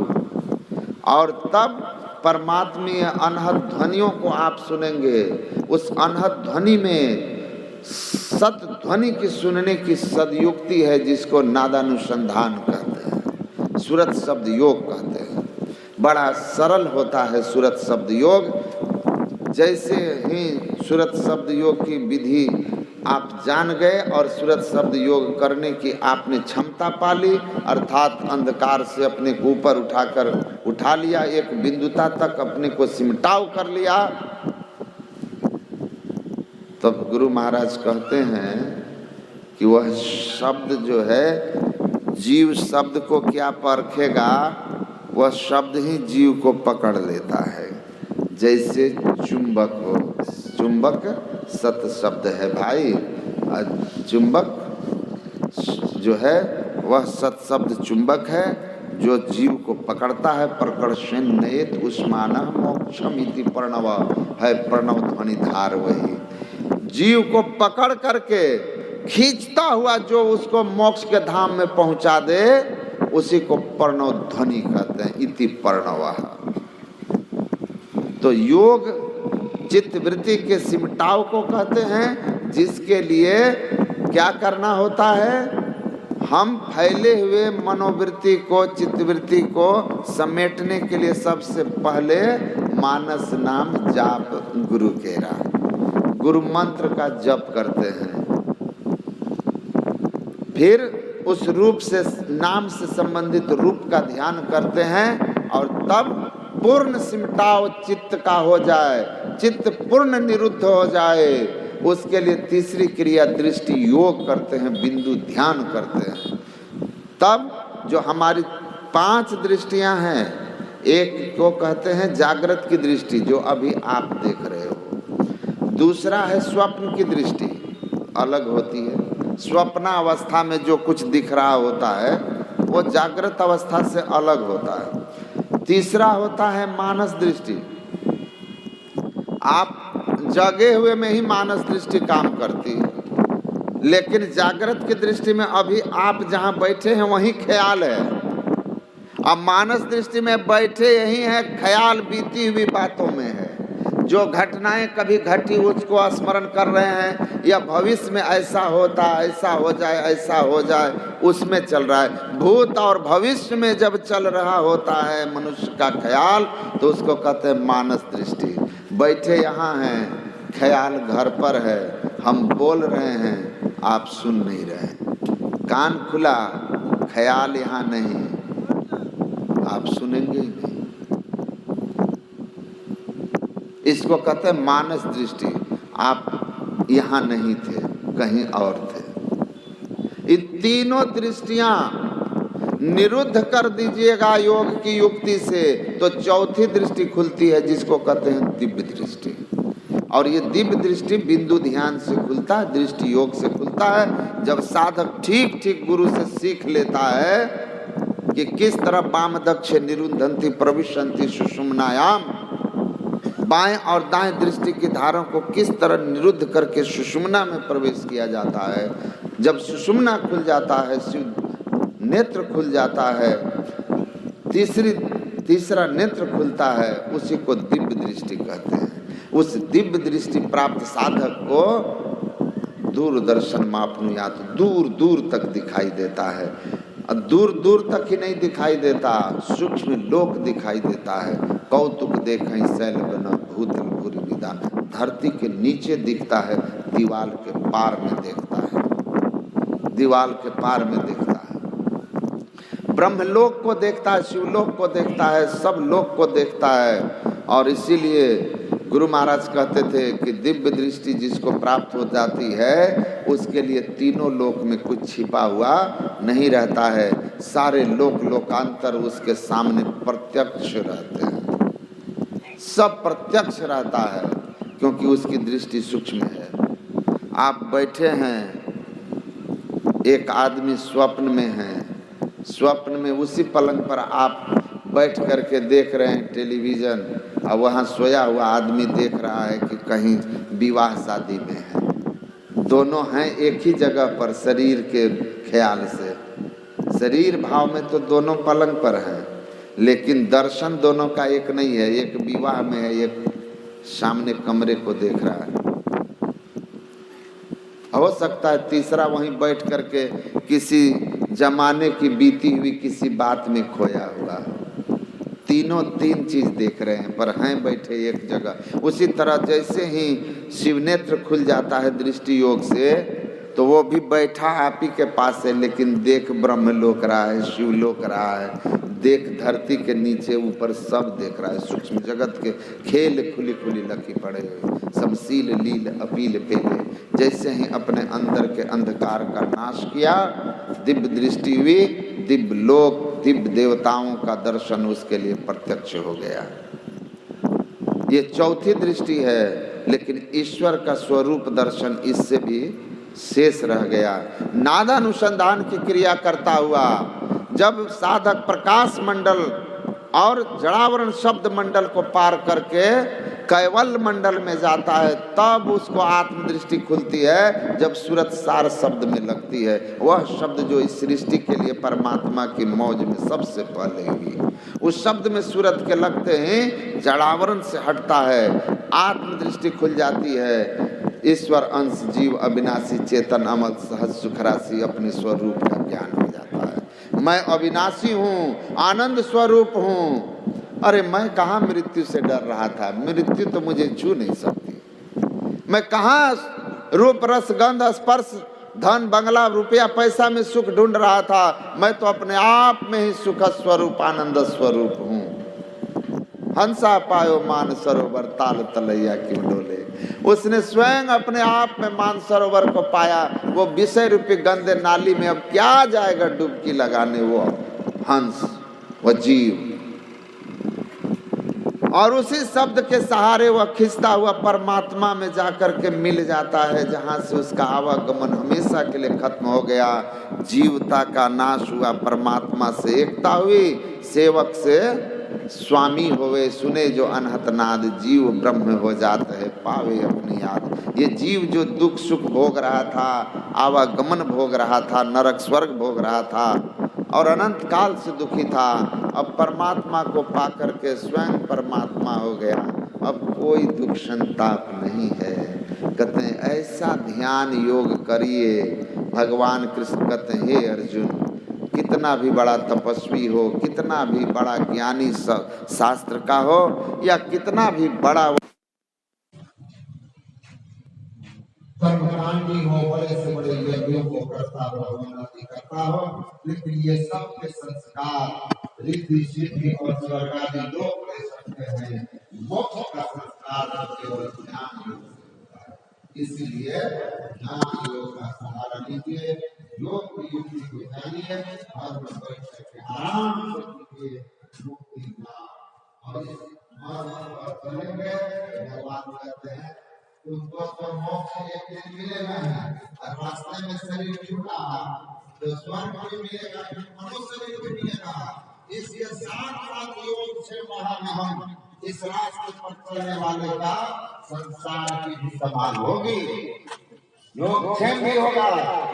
और तब परमात्मीय अनहद ध्वनियों को आप सुनेंगे। उस अनहद ध्वनि में सत ध्वनि की सुनने की सदयुक्ति है, जिसको नादानुसंधान कहते हैं, सूरत शब्द योग कहते हैं। बड़ा सरल होता है सूरत शब्द योग। जैसे ही सूरत शब्द योग की विधि आप जान गए और सूरत शब्द योग करने की आपने क्षमता पा ली, अर्थात अंधकार से अपने को ऊपर उठा लिया, एक बिंदुता तक अपने को सिमटाव कर लिया, तब गुरु महाराज कहते हैं कि वह शब्द जो है, जीव शब्द को क्या परखेगा? वह शब्द ही जीव को पकड़ लेता है। जैसे चुंबक हो, चुंबक सत शब्द है भाई, चुंबक जो है वह सत शब्द चुंबक है, जो जीव को पकड़ता है। प्रकर्षण नयत उष्मानः मोक्षम इति प्रणव है, प्रणव ध्वनि धार वही। जीव को पकड़ करके खींचता हुआ जो उसको मोक्ष के धाम में पहुंचा दे उसी को प्रणव ध्वनि कहते हैं, इति प्रणवः। तो योग चित्त वृत्ति के सिमटाव को कहते हैं, जिसके लिए क्या करना होता है, हम फैले हुए मनोवृत्ति को, चित्तवृत्ति को समेटने के लिए सबसे पहले मानस नाम जाप गुरु केरा, गुरु मंत्र का जप करते हैं। फिर उस रूप से, नाम से संबंधित रूप का ध्यान करते हैं और तब पूर्ण सिमटाव चित्त का हो जाए, चित्त पूर्ण निरुद्ध हो जाए, उसके लिए तीसरी क्रिया दृष्टि योग करते हैं, बिंदु ध्यान करते हैं। तब जो हमारी 5 दृष्टियां हैं, एक को कहते हैं जागृत की दृष्टि जो अभी आप देख रहे हो, दूसरा है स्वप्न की दृष्टि, अलग होती है। स्वप्न अवस्था में जो कुछ दिख रहा होता है वो जागृत अवस्था से अलग होता है। तीसरा होता है मानस दृष्टि, आप जगे हुए में ही मानस दृष्टि काम करती है, लेकिन जागृत की दृष्टि में अभी आप जहाँ बैठे हैं वही ख्याल है। अब मानस दृष्टि में बैठे यही है, ख्याल बीती हुई बातों में है, जो घटनाएं कभी घटी उसको स्मरण कर रहे हैं, या भविष्य में ऐसा होता, ऐसा हो जाए, ऐसा हो जाए, उसमें चल रहा है। भूत और भविष्य में जब चल रहा होता है मनुष्य का ख्याल, तो उसको कहते हैं मानस दृष्टि। बैठे यहाँ हैं, ख्याल घर पर है, हम बोल रहे हैं, आप सुन नहीं रहे, कान खुला, ख्याल यहाँ नहीं, आप सुनेंगे ही नहीं। इसको कहते हैं मानस दृष्टि, आप यहाँ नहीं थे, कहीं और थे। इन तीनों दृष्टियां निरुद्ध कर दीजिएगा योग की युक्ति से, तो चौथी दृष्टि खुलती है, जिसको कहते हैं दिव्य दृष्टि। और ये दिव्य दृष्टि बिंदु ध्यान से खुलता है, दृष्टि योग से खुलता है। जब साधक ठीक ठीक गुरु से सीख लेता है कि किस तरह वाम दक्ष निरुद्धन्ति प्रविशन्ति सुषुम्नायाम, बाएं और दाएं दृष्टि की धारों को किस तरह निरुद्ध करके सुषुम्ना में प्रवेश किया जाता है। जब सुषुम्ना खुल जाता है, नेत्र खुल जाता है, तीसरा नेत्र खुलता है, उसी को दिव्य दृष्टि कहते हैं। उस दिव्य दृष्टि प्राप्त साधक को दूरदर्शन मापनुयात, दूर दूर तक दिखाई देता है। दूर दूर तक ही नहीं दिखाई देता, सूक्ष्म लोक दिखाई देता है। कौतुक देखें शैल बना भूतल भूरि निदान, धरती के नीचे दिखता है, दीवाल के पार में देखता है, दीवाल के पार में देखता है, ब्रह्मलोक को देखता है, शिवलोक को देखता है, सब लोक को देखता है। और इसीलिए गुरु महाराज कहते थे कि दिव्य दृष्टि जिसको प्राप्त हो जाती है, उसके लिए तीनों लोक में कुछ छिपा हुआ नहीं रहता है, सारे लोक लोकांतर उसके सामने प्रत्यक्ष रहते हैं, सब प्रत्यक्ष रहता है, क्योंकि उसकी दृष्टि सूक्ष्म है। आप बैठे हैं, एक आदमी स्वप्न में है, स्वप्न में उसी पलंग पर आप बैठ करके देख रहे हैं टेलीविज़न, और वहाँ सोया हुआ आदमी देख रहा है कि कहीं विवाह शादी में है। दोनों हैं एक ही जगह पर, शरीर के ख्याल से, शरीर भाव में तो दोनों पलंग पर हैं, लेकिन दर्शन दोनों का एक नहीं है। एक विवाह में है, एक सामने कमरे को देख रहा है। हो सकता है तीसरा वहीं बैठ करके किसी जमाने की बीती हुई किसी बात में खोया हुआ। तीनों तीन चीज देख रहे हैं, पर हैं बैठे एक जगह। उसी तरह जैसे ही शिवनेत्र खुल जाता है दृष्टि योग से, तो वो भी बैठा आप ही के पास है, लेकिन देख ब्रह्मलोक रहा है, शिवलोक रहा है, देख धरती के नीचे ऊपर सब देख रहा है। सूक्ष्म जगत के खेल खुली खुली लकी पड़े हुए, समशील लील अपील पेले। जैसे ही अपने अंदर के अंधकार का नाश किया, दिव्य दृष्टि हुई, दिव्य लोक, दिव्य देवताओं का दर्शन उसके लिए प्रत्यक्ष हो गया। ये चौथी दृष्टि है, लेकिन ईश्वर का स्वरूप दर्शन इससे भी शेष रह गया। नादानुसंधान की क्रिया करता हुआ जब साधक प्रकाश मंडल और जड़ावरण शब्द मंडल को पार करके कैवल मंडल में जाता है तब उसको आत्मदृष्टि खुलती है, जब सूरत सार शब्द में लगती है। वह शब्द जो इस सृष्टि के लिए परमात्मा की मौज में सबसे पहले हुई, उस शब्द में सूरत के लगते हैं जड़ावरण से हटता है, आत्मदृष्टि खुल जाती है। ईश्वर अंश जीव अविनाशी चेतन अमल सहज सुखराशि अपने स्वरूप का ज्ञान हो जाता है। मैं अविनाशी हूँ, आनंद स्वरूप हूँ। अरे मैं कहाँ मृत्यु से डर रहा था, मृत्यु तो मुझे छू नहीं सकती। मैं कहाँ रूप रस गंध स्पर्श धन बंगला रुपया पैसा में सुख ढूंढ रहा था, मैं तो अपने आप में ही सुख स्वरूप आनंद स्वरूप हूँ। हंसा पायो मान सरोवर ताल तलैया क्यों डोले। उसने स्वयं अपने आप में मान सरोवर को पाया। वो विषय रूपी गंदे नाली में अब क्या जाएगा डुबकी लगाने, वो हंस, वो जीव। और उसी शब्द के सहारे वह खिंचता हुआ परमात्मा में जाकर के मिल जाता है, जहाँ से उसका आवागमन हमेशा के लिए खत्म हो गया। जीवता का नाश हुआ, परमात्मा से एकता हुई। सेवक से स्वामी होवे, सुने जो अनहत नाद, जीव ब्रह्म हो जाते है पावे अपनी याद। ये जीव जो दुख सुख भोग रहा था, आवागमन भोग रहा था, नरक स्वर्ग भोग रहा था और अनंत काल से दुखी था, अब परमात्मा को पाकर के स्वयं परमात्मा हो गया। अब कोई दुख संताप नहीं है। कहते हैं ऐसा ध्यान योग करिए। भगवान कृष्ण कहते हैं हे अर्जुन, कितना भी बड़ा तपस्वी हो, कितना भी बड़ा ज्ञानी शास्त्र का हो, या कितना भी बड़ा कर्मकांडी हो, बड़े से बड़े यज्ञों को करता हो, उन्नति करता हो, लेकिन ये सब के संस्कार रिद्धि सिद्धि और स्वर्ग आदि लोग ले सकते हैं। मोक्ष का संस्कार केवल ज्ञान योग से होता है। इसलिए ज्ञान योग का सहारा लीजिए, योग की युक्ति को जानिए और बैठ करके आराम से कीजिए मुक्ति लाभ। और इस मार्ग पर चलेंगे, भगवान कहते हैं तुमको तो मोक्ष एक दिन मिलेगा ही, और रास्ते में शरीर छूटा तो स्वर्ग भी मिलेगा, मनुष्य शरीर भी मिलेगा। इसके साथ साथ योग से हम इस रास्ते पर चलने वाले का संसार की भी संभाल होगी, योगक्षेम भी होगा।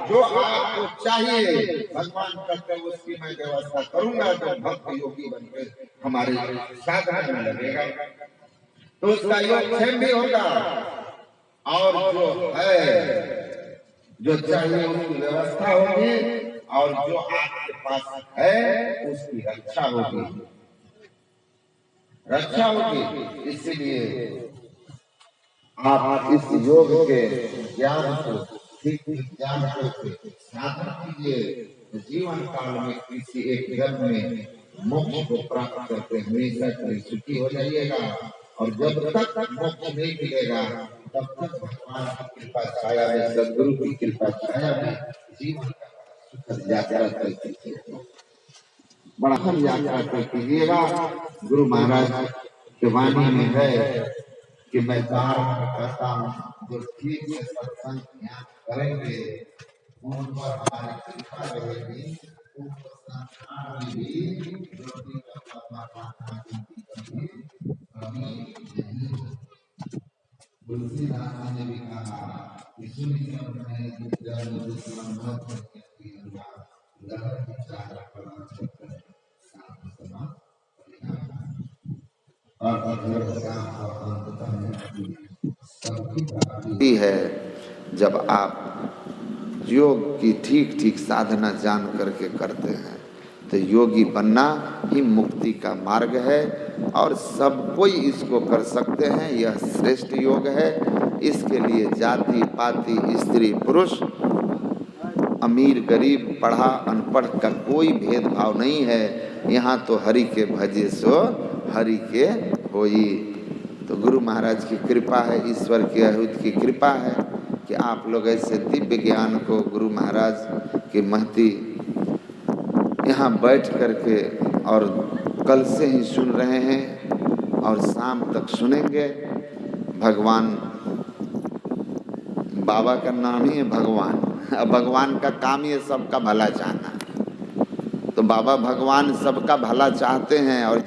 जो आपको चाहिए भगवान करते उसकी मैं व्यवस्था करूंगा। जो भक्त योगी बनकर हमारे साधना में लगेगा तो उसका योगक्षेम भी होगा, और जो है जो चाहिए उसकी व्यवस्था होगी, और जो आपके पास है उसकी रक्षा होगी, रक्षा होगी। इसलिए आप इस योग के ज्ञान को ठीक ज्ञान को साधना कीजिए। जीवन काल में किसी एक जन्म में मोक्ष को प्राप्त करके हमेशा के लिए सुखी हो जाइएगा। और जब तक मोक्ष नहीं मिलेगा तब तक भगवान की कृपा छाया में, सदगुरु की कृपा छाया में जीवन का सुखद यात्रा करते बड़ा हम यात्रा कर कीजिएगा। गुरु महाराज के वाणी में है कि मैं कहता हूँ जो ठीक से सत्संग ज्ञान करेंगे उन पर हमारी कृपा रहेगी, उनको संसार में भी रोटी का परमात्मा की कभी नहीं होगी। तुलसीदास ने भी कहा कि सुनिए मैं जल संभव करके लहर की चार प्रणाम करते साथ समा और है। जब आप योग की ठीक ठीक साधना जान करके करते हैं तो योगी बनना ही मुक्ति का मार्ग है, और सब कोई इसको कर सकते हैं। यह श्रेष्ठ योग है। इसके लिए जाति पाति स्त्री पुरुष अमीर गरीब पढ़ा अनपढ़ का कोई भेदभाव नहीं है। यहाँ तो हरि के भजे सो हरि के होई। तो गुरु महाराज की कृपा है, ईश्वर की अहूत की कृपा है कि आप लोग ऐसे दिव्य ज्ञान को गुरु महाराज की महती यहाँ बैठ करके और कल से ही सुन रहे हैं और शाम तक सुनेंगे। भगवान बाबा का नाम ही है भगवान। अब भगवान का काम ही है सबका भला चाहना। तो बाबा भगवान सबका भला चाहते हैं और